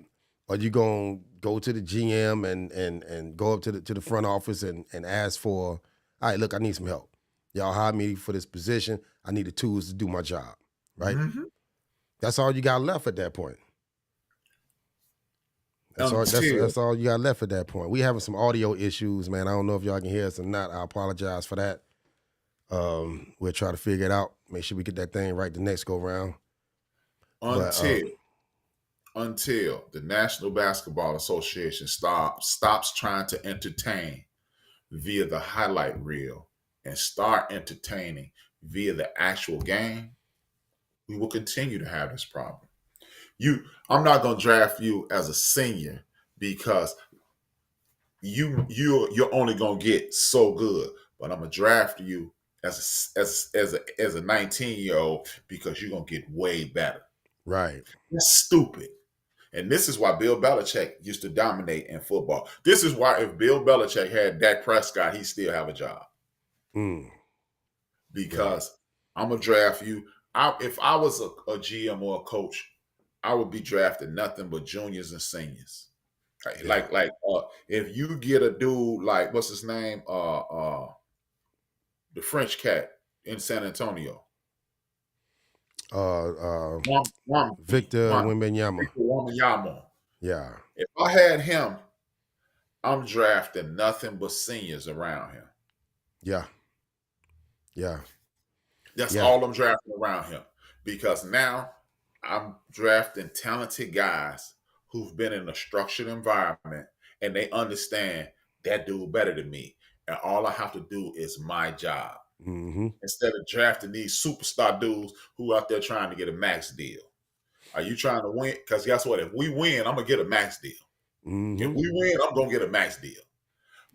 are you gonna go to the GM and go up to the front office and ask for all right, look, I need some help. Y'all hired me for this position. I need the tools to do my job, right? Mm-hmm. That's all you got left at that point. That's all you got left at that point. We having some audio issues, man. I don't know if y'all can hear us or not. I apologize for that. We'll try to figure it out. Make sure we get that thing right the next go round. Until the National Basketball Association stops trying to entertain via the highlight reel and start entertaining via the actual game, we will continue to have this problem. I'm not going to draft you as a senior because you're only going to get so good, but I'm going to draft you as a 19-year-old because you're going to get way better. Right. That's stupid. And this is why Bill Belichick used to dominate in football. This is why if Bill Belichick had Dak Prescott, he'd still have a job. Because I'm going to draft you. If I was a GM or a coach, I would be drafting nothing but juniors and seniors. Like if you get a dude like, what's his name? The French cat in San Antonio. Victor Wembanyama. Yeah. If I had him, I'm drafting nothing but seniors around him. Yeah. Yeah. That's all I'm drafting around him. Because now I'm drafting talented guys who've been in a structured environment and they understand that dude better than me. And all I have to do is my job. Mm-hmm. Instead of drafting these superstar dudes who out there trying to get a max deal. Are you trying to win? Because guess what? If we win, I'm going to get a max deal. Mm-hmm. If we win, I'm going to get a max deal.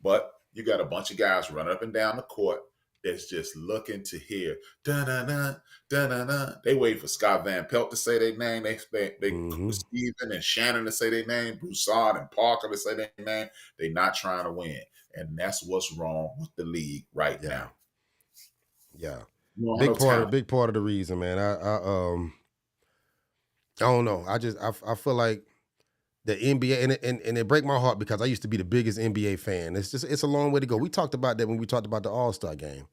But you got a bunch of guys running up and down the court that's just looking to hear da-na-na, da-na-na. They wait for Scott Van Pelt to say their name. They Steven and Shannon to say their name, Broussard and Parker to say their name. They're not trying to win. And that's what's wrong with the league right now. Yeah. Big part of the reason, man. I don't know. I feel like the NBA and it break my heart because I used to be the biggest NBA fan. It's a long way to go. We talked about that when we talked about the All-Star game.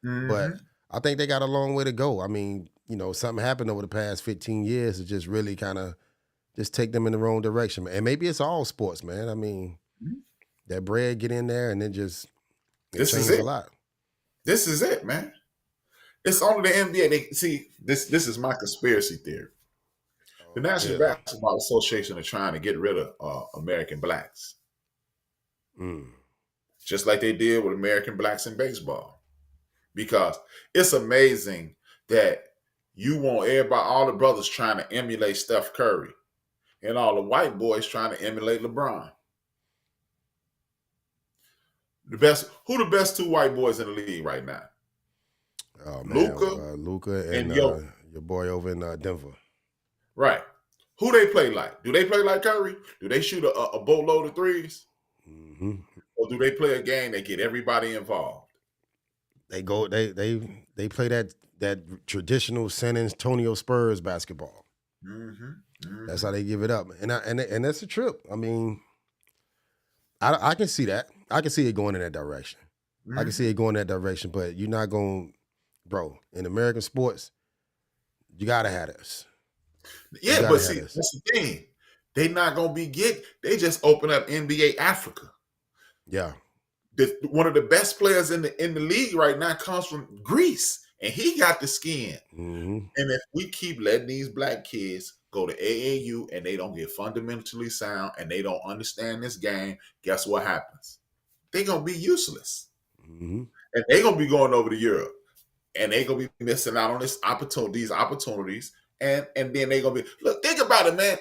Mm-hmm. But I think they got a long way to go. I mean, something happened over the past 15 years to just really kind of just take them in the wrong direction. And maybe it's all sports, man. I mean, that bread get in there and then just change a lot. This is it, man. It's only the NBA. This is my conspiracy theory. The National Basketball Association are trying to get rid of American blacks. Just like they did with American blacks in baseball. Because it's amazing that you want all the brothers trying to emulate Steph Curry and all the white boys trying to emulate LeBron. Who the best two white boys in the league right now? Oh, man. Luka and your boy over in Denver. Right. Who they play like? Do they play like Curry? Do they shoot a boatload of threes? Mm-hmm. Or do they play a game that get everybody involved? They play that traditional San Antonio Spurs basketball. Mm-hmm. Mm-hmm. That's how they give it up, and that's a trip. I mean, I can see that. I can see it going in that direction. Mm-hmm. I can see it going in that direction, but you're not going, bro. In American sports, you gotta have this. Yeah, but see, that's the thing. They not gonna be They just open up NBA Africa. Yeah. One of the best players in the league right now comes from Greece, and he got the skin. Mm-hmm. And if we keep letting these black kids go to AAU and they don't get fundamentally sound and they don't understand this game, guess what happens? They're gonna be useless. Mm-hmm. And they're gonna be going over to Europe, and they're gonna be missing out on these opportunities. And then they're gonna be think about it, man.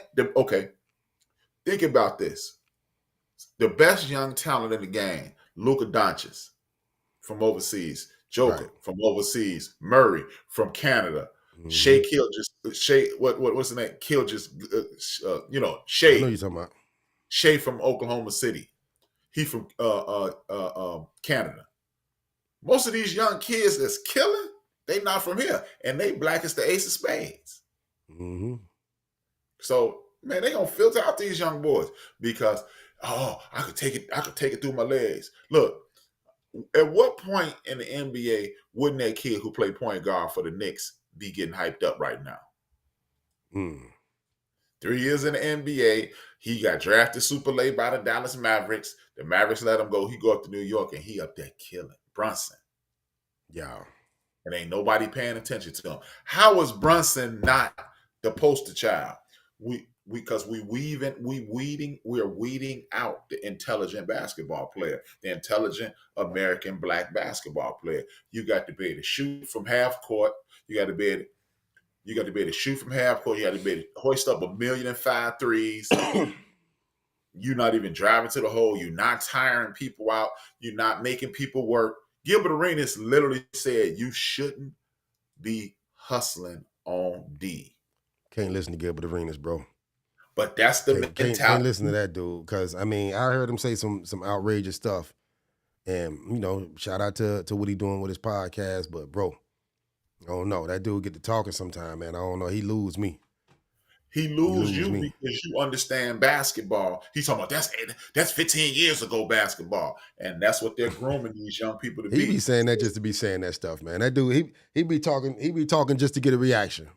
Think about this. The best young talent in the game, Luka Doncic from overseas, Joker from overseas, Murray from Canada, Shea what's the name? Shea. I know you're talking about. Shea from Oklahoma City. He from Canada. Most of these young kids that's killing, they not from here, and they black as the ace of spades. Mm-hmm. So, man, they gonna filter out these young boys because I could take it through my legs. Look, At what point in the NBA wouldn't that kid who played point guard for the Knicks be getting hyped up right now? Mm. 3 years in the NBA, he got drafted super late by the Dallas Mavericks. The Mavericks let him go. He go up to New York and he up there killing Brunson. Yeah. And ain't nobody paying attention to him. How is Brunson not the poster child? Because we're weeding out the intelligent basketball player, the intelligent American black basketball player. You got to be able to shoot from half court. You got to be able to shoot from half court. You got to be able to hoist up 1,000,005 threes. You're not even driving to the hole. You're not tiring people out. You're not making people work. Gilbert Arenas literally said you shouldn't be hustling on D. Can't listen to Gilbert Arenas, bro. But that's the mentality. Can't listen to that dude, because I mean, I heard him say some outrageous stuff, and shout out to what he doing with his podcast. But bro, I don't know, that dude get to talking sometime, man. I don't know, he lose me. He lose you because you understand basketball. He's talking about that's 15 years ago basketball, and that's what they're grooming these young people to be. He be saying that just to be saying that stuff, man. That dude, he be talking just to get a reaction.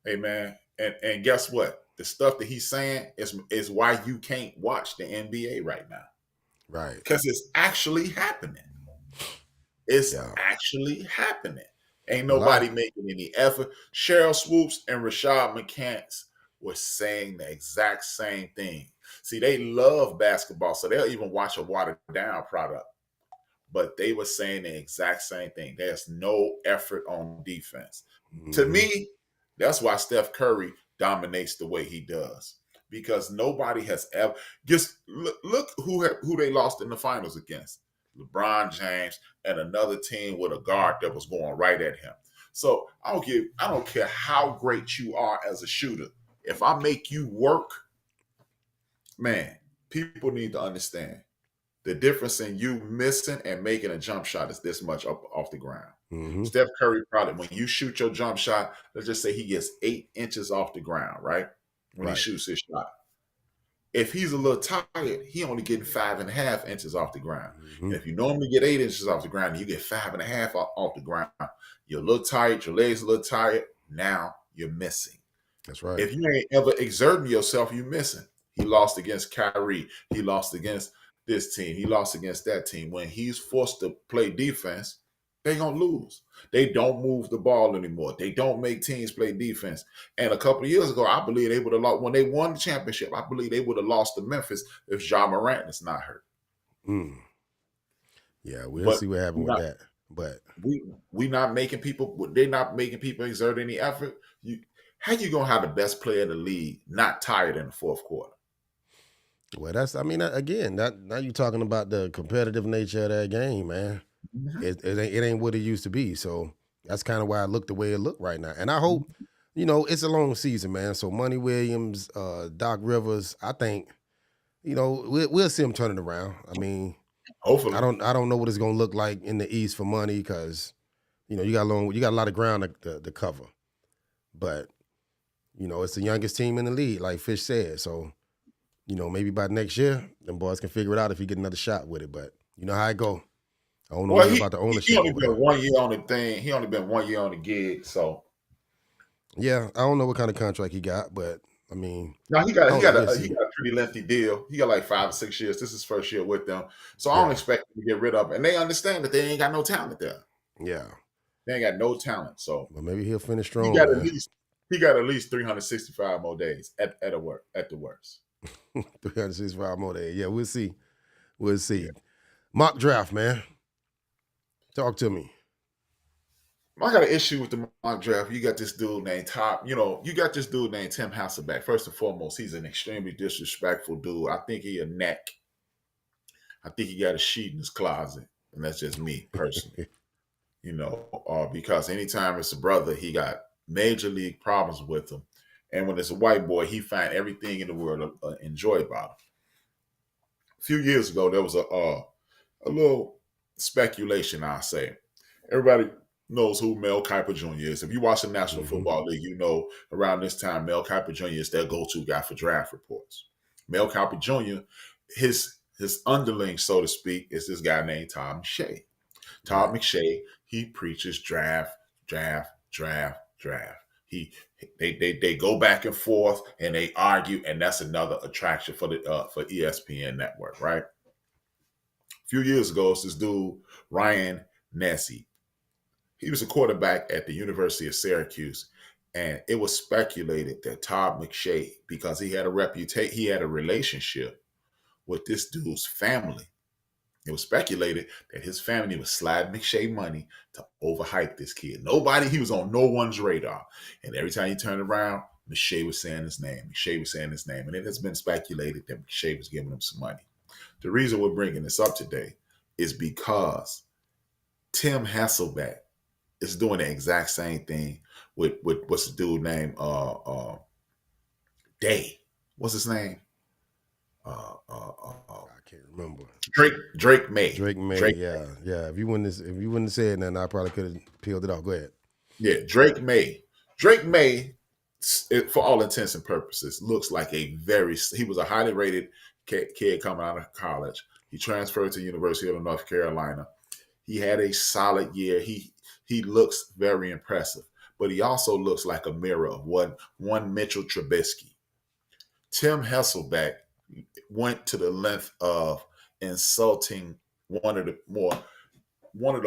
Hey man, and guess what? The stuff that he's saying is why you can't watch the NBA right now. Right. Because it's actually happening. It's actually happening. Ain't nobody making any effort. Cheryl Swoops and Rashad McCants were saying the exact same thing. See, they love basketball, so they'll even watch a watered down product. But they were saying the exact same thing. There's no effort on defense. Mm-hmm. To me, that's why Steph Curry dominates the way he does, because nobody has ever just look who they lost in the finals against. LeBron James and another team with a guard that was going right at him. So I don't care how great you are as a shooter. If I make you work, man, people need to understand the difference in you missing and making a jump shot is this much up off the ground. Mm-hmm. Steph Curry probably, when you shoot your jump shot, let's just say he gets 8 inches off the ground, right? When he shoots his shot. If he's a little tired, he only getting 5.5 inches off the ground. Mm-hmm. And if you normally get 8 inches off the ground, and you get 5.5 off the ground, you're a little tired, your legs a little tired, now you're missing. That's right. If you ain't ever exerting yourself, you're missing. He lost against Kyrie. He lost against this team. He lost against that team. When he's forced to play defense, they're going to lose. They don't move the ball anymore. They don't make teams play defense. And a couple of years ago, I believe they would have lost. When they won the championship, I believe they would have lost to Memphis if Ja Morant is not hurt. Mm. Yeah, we'll see what happens with that. But we not making people. They're not making people exert any effort. How you going to have the best player in the league not tired in the fourth quarter? Well, again, now you're talking about the competitive nature of that game, man. Mm-hmm. It ain't what it used to be. So that's kind of why I look the way it look right now. And I hope, it's a long season, man. So Monty Williams, Doc Rivers, I think, we'll see him turning around. I mean, hopefully. I don't know what it's gonna look like in the East for Monty, because you got a lot of ground to cover. But it's the youngest team in the league, like Fish said. So maybe by next year, them boys can figure it out if he get another shot with it. But you know how it go. I don't know about the ownership. He only been 1 year on the thing. He only been 1 year on the gig. So yeah, I don't know what kind of contract he got, but I mean, no, he got a pretty lengthy deal. He got like 5 or 6 years. This is his first year with them, so I don't expect him to get rid of him. And they understand that they ain't got no talent there. Yeah, they ain't got no talent. So well, maybe he'll finish strong. He got at least 365 more days at the worst. 365 more days. Yeah, we'll see. Yeah. Mock draft, man. Talk to me. I got an issue with the mock draft. You got this dude named Todd. You got this dude named Tim Hasselbeck. First and foremost, he's an extremely disrespectful dude. I think he a neck. I think he got a sheet in his closet, and that's just me personally. Because anytime it's a brother, he got major league problems with him, and when it's a white boy, he find everything in the world to enjoy about him. A few years ago, there was a little speculation, I'll say. Everybody knows who Mel Kiper Jr. is. If you watch the National Football League, around this time, Mel Kiper Jr. is their go-to guy for draft reports. Mel Kiper Jr., his His underling, so to speak, is this guy named Todd McShay. Todd Right. McShay, he preaches draft, draft, draft, draft. They go back and forth and they argue, and that's another attraction for the for ESPN network, right? A few years ago, it's this dude Ryan Nessie. He was a quarterback at the University of Syracuse, and it was speculated that Todd McShay, because he had a reputation, he had a relationship with this dude's family. It was speculated that his family was sliding McShay money to overhype this kid. Nobody, he was on no one's radar. And every time he turned around, McShay was saying his name. McShay was saying his name. And it has been speculated that McShay was giving him some money. The reason we're bringing this up today is because Tim Hasselbeck is doing the exact same thing with what's the dude named Day. What's his name? I can't remember. Drake May. Drake May. Yeah. If you wouldn't have said nothing, I probably could have peeled it off. Go ahead. Yeah, Drake May. Drake May, for all intents and purposes, looks like he was a highly rated kid coming out of college. He transferred to University of North Carolina. He had a solid year. He looks very impressive, but he also looks like a mirror of one Mitchell Trubisky. Tim Hasselbeck went to the length of insulting one of the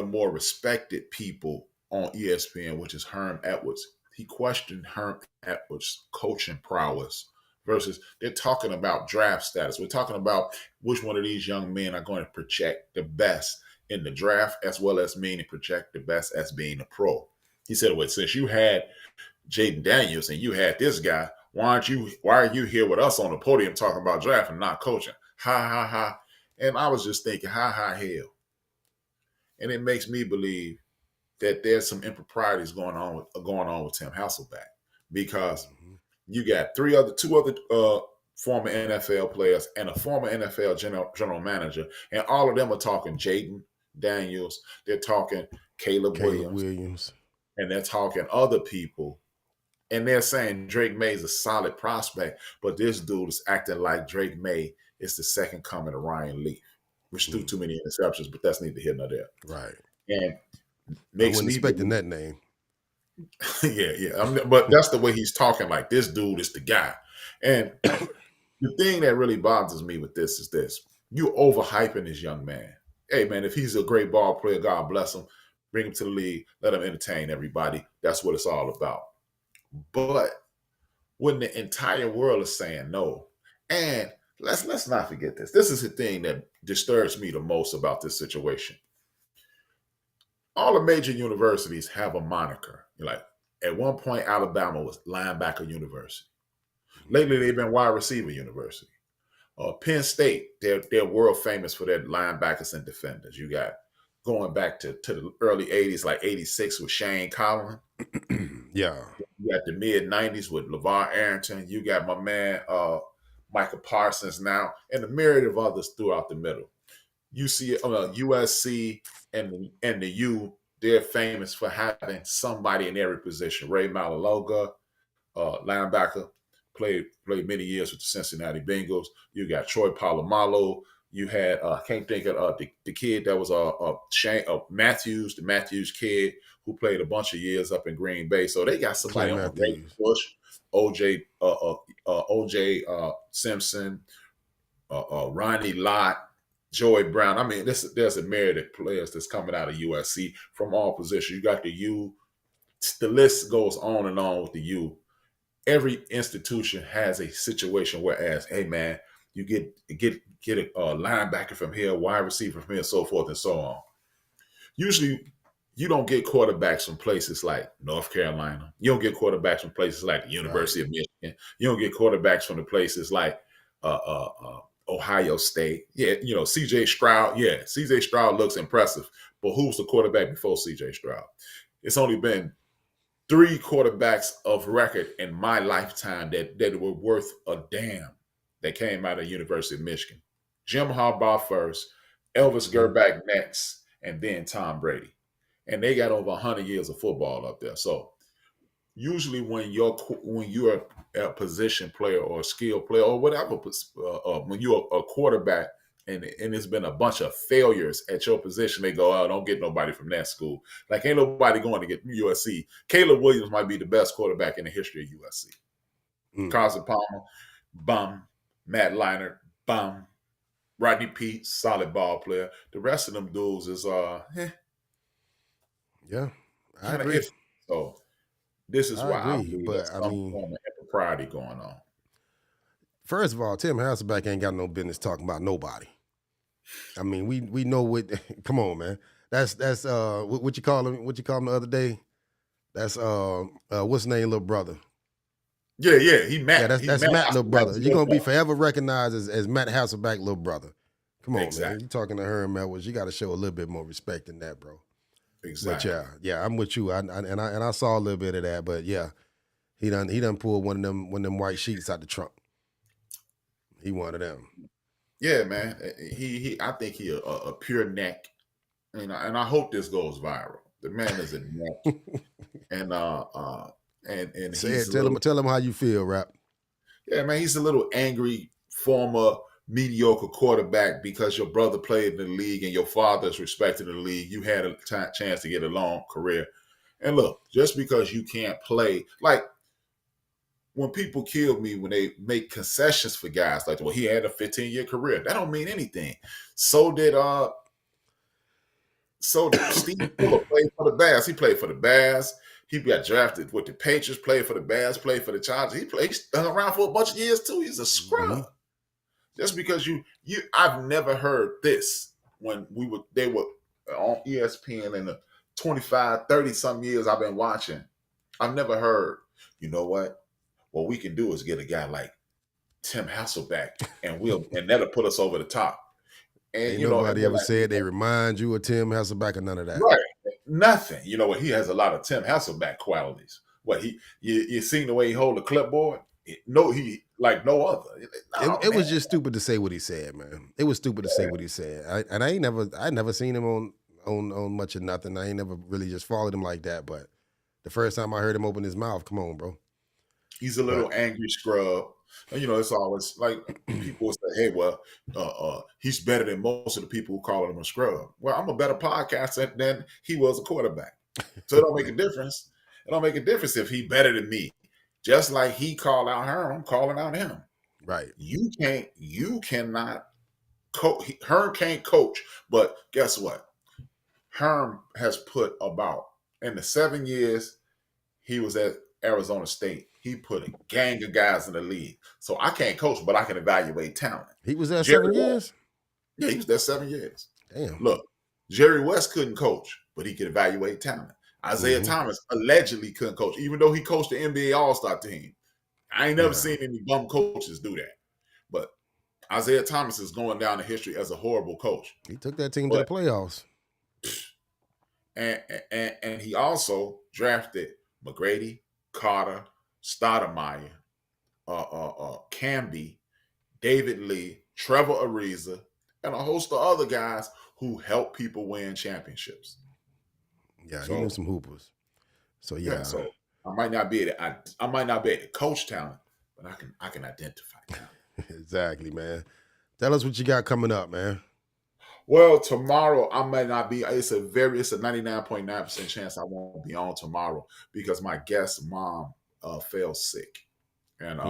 more respected people on ESPN, which is Herm Edwards. He questioned Herm Edwards' coaching prowess versus they're talking about draft status. We're talking about which one of these young men are going to project the best in the draft, as well as meaning project the best as being a pro. He said, well, since you had Jaden Daniels and you had this guy, why are you here with us on the podium talking about draft and not coaching? Ha, ha, ha. And I was just thinking, ha, ha, hell. And it makes me believe that there's some improprieties going on with Tim Hasselbeck, because you got two other former NFL players and a former NFL general manager, and all of them are talking Jaden Daniels, they're talking Caleb Williams, and they're talking other people, and they're saying Drake May is a solid prospect, but this dude is acting like Drake May is the second coming of Ryan Leaf, which threw too many interceptions, but that's neither here nor there. Right. And I wasn't expecting that name. yeah. But that's the way he's talking. Like, this dude is the guy. And the thing that really bothers me with this is this: you overhyping this young man. Hey, man, if he's a great ball player, God bless him. Bring him to the league. Let him entertain everybody. That's what it's all about. But when the entire world is saying no, and let's not forget this. This is the thing that disturbs me the most about this situation. All the major universities have a moniker. Like, at one point, Alabama was linebacker university. Lately, they've been wide receiver university. Penn State, they're world famous for their linebackers and defenders. You got going back to the early 80s, like 86 with Shane Collin. Yeah. You got the mid 90s with LeVar Arrington. You got my man Michael Parsons now, and a myriad of others throughout the middle. You see USC and the U, they're famous for having somebody in every position. Ray Malaloga, linebacker, played many years with the Cincinnati Bengals. You got Troy Polamalu. You had I can't think of the kid that was Shane Matthews, the Matthews kid who played a bunch of years up in Green Bay. So they got somebody on the great push. OJ Simpson, Ronnie Lott, Joey Brown. I mean, there's a myriad of players that's coming out of USC from all positions. You got the U. The list goes on and on with the U. Every institution has a situation whereas, hey man, you get a linebacker from here, wide receiver from here, so forth and so on. Usually, you don't get quarterbacks from places like North Carolina. You don't get quarterbacks from places like the University of Michigan. You don't get quarterbacks from the places like Ohio State. Yeah, C.J. Stroud. Yeah, C.J. Stroud looks impressive, but who's the quarterback before C.J. Stroud? It's only been 3 quarterbacks of record in my lifetime that were worth a damn that came out of University of Michigan. Jim Harbaugh first, Elvis Gerbach next, and then Tom Brady. And they got over 100 years of football up there. So usually when you're a position player or a skill player or whatever, when you're a quarterback and it's been a bunch of failures at your position. They go, oh, don't get nobody from that school. Like, ain't nobody going to get USC. Caleb Williams might be the best quarterback in the history of USC. Carson Palmer, bum. Matt Leinart, bum. Rodney Peete, solid ball player. The rest of them dudes is Yeah, I agree. Iffy. So this is why I agree, believe but there's I some mean, form of impropriety going on. first of all, Tim Hasselbeck ain't got no business talking about nobody. I mean, we know what. Come on, man. That's what you call him. What you call him the other day? That's what's his name, little brother. Yeah, he Matt. Yeah, that's Matt Matt, little brother. You're gonna be brother. forever recognized as Matt Hasselbeck, little brother. Come on, Exactly. man. You talking to Herm Edwards? You got to show a little bit more respect than that, bro. Exactly. But yeah, I'm with you. I saw a little bit of that, but yeah, he done pulled one of them white sheets out the trunk. He one of them. Yeah, man. I think he a pure neck, and I hope this goes viral. The man is a neck, and Say he's it. Tell him how you feel, Rap. Yeah, man, he's a little angry former mediocre quarterback because your brother played in the league and your father's respected in the league. You had a chance to get a long career. And look, just because you can't play, like when people kill me when they make concessions for guys, like, well, he had a 15-year career. That don't mean anything. So did Steve Fuller played for the Bears. He played for the Bears. He got drafted with the Patriots, played for the Bears, played for the Chargers. He's hung around for a bunch of years too. He's a scrub. Mm-hmm. Just because I've never heard this when they were on ESPN in the 25, 30 some years I've been watching. I've never heard, you know what we can do is get a guy like Tim Hasselbeck and that'll put us over the top. And ain't nobody ever said they remind you of Tim Hasselbeck or none of that. Right. Nothing. You know what? He has a lot of Tim Hasselbeck qualities. What you seen the way he hold the clipboard? He like no other. It was just stupid to say what he said, man. It was stupid to say what he said. I never seen him on much of nothing. I ain't never really just followed him like that. But the first time I heard him open his mouth, come on, bro. He's a little angry scrub. And, it's always like people say, hey, well, he's better than most of the people who call him a scrub. Well, I'm a better podcaster than he was a quarterback. So it don't make a difference. It don't make a difference if he's better than me. Just like he called out Herm, I'm calling out him. Right. You cannot coach. Herm can't coach. But guess what? Herm has put about, in the 7 years he was at Arizona State, he put a gang of guys in the league. So I can't coach, but I can evaluate talent. He was there 7 years? Yeah, he was there 7 years. Damn. Look, Jerry West couldn't coach, but he could evaluate talent. Isaiah Thomas allegedly couldn't coach, even though he coached the NBA All-Star team. I ain't never seen any bum coaches do that. But Isaiah Thomas is going down in history as a horrible coach. He took that team to the playoffs. And he also drafted McGrady, Carter, Stoudemire, Camby, David Lee, Trevor Ariza, and a host of other guys who help people win championships. Yeah, he knew some hoopers. So yeah. So I might not be able to coach talent, but I can identify talent. Exactly, man. Tell us what you got coming up, man. Well, tomorrow I might not be. It's a 99.9% chance I won't be on tomorrow because my guest's mom fell sick, and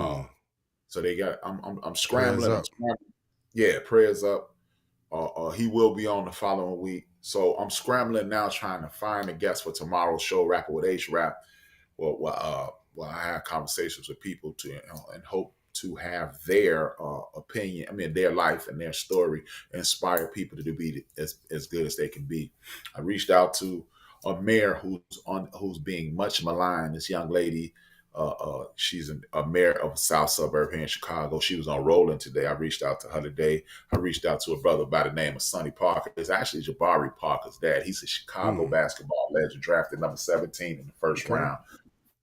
so they got. I'm scrambling. Yeah, prayers up. He will be on the following week, so I'm scrambling now trying to find a guest for tomorrow's show, Rapper with H Rap. Well, I have conversations with people and hope to have their opinion, their life and their story inspire people to be as good as they can be. I reached out to a mayor who's being much maligned. This young lady, she's a mayor of a south suburb here in Chicago. She was on Rolling today. I reached out to her today. I reached out to a brother by the name of Sonny Parker. It's actually Jabari Parker's dad. He's a Chicago basketball legend, drafted number 17 in the first round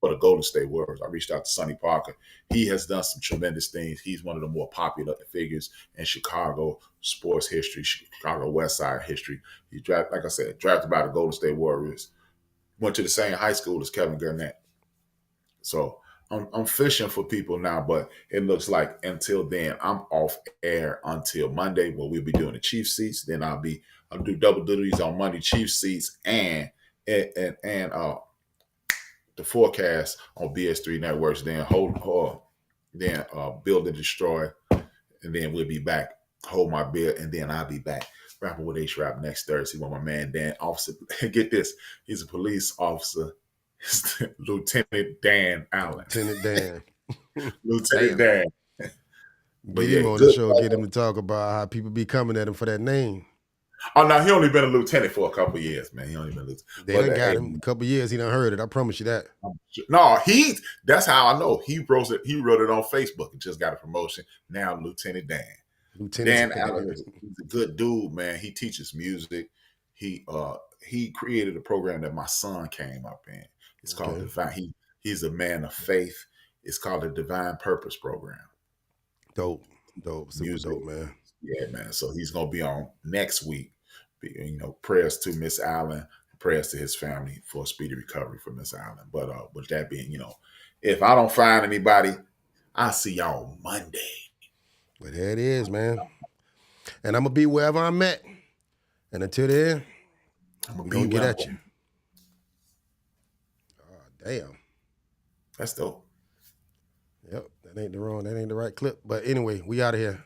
for the Golden State Warriors. I reached out to Sonny Parker. He has done some tremendous things. He's one of the more popular figures in Chicago sports history, Chicago West Side history. He drafted by the Golden State Warriors. Went to the same high school as Kevin Garnett. So I'm fishing for people now, but it looks like until then I'm off air until Monday, where we'll be doing the Chief seats. Then I'll do double duties on Monday Chief seats and the forecast on BS3 networks. Then build and destroy, and then we'll be back. Hold my beer, and then I'll be back rapping with H-Rap next Thursday when my man Dan Officer. Get this, he's a police officer, Lieutenant Dan Allen. Lieutenant Dan. Lieutenant Dan. But Get yeah, him on the good. show. Get him to talk about how people be coming at him for that name. Oh no, he only been a lieutenant for a couple of years, man. He only been a lieutenant. They done got him. A couple of years, he done heard it. I promise you that. No, that's how I know. He wrote it on Facebook and just got a promotion. Now Lieutenant Dan. Lieutenant Dan Allen he's a good dude, man. He teaches music. He created a program that my son came up in. It's called Divine. He's a man of faith. It's called the Divine Purpose Program. Dope, super Music. dope, man. Yeah, man. So he's gonna be on next week. You know, prayers to Miss Allen, prayers to his family for a speedy recovery for Miss Allen. But with that being, you know, if I don't find anybody, I'll see y'all Monday. But there it is, man. And I'm gonna be wherever I'm at. And until then, I'm gonna get at you. Oh, damn. That's dope. Yep, that ain't the right clip. But anyway, we out of here.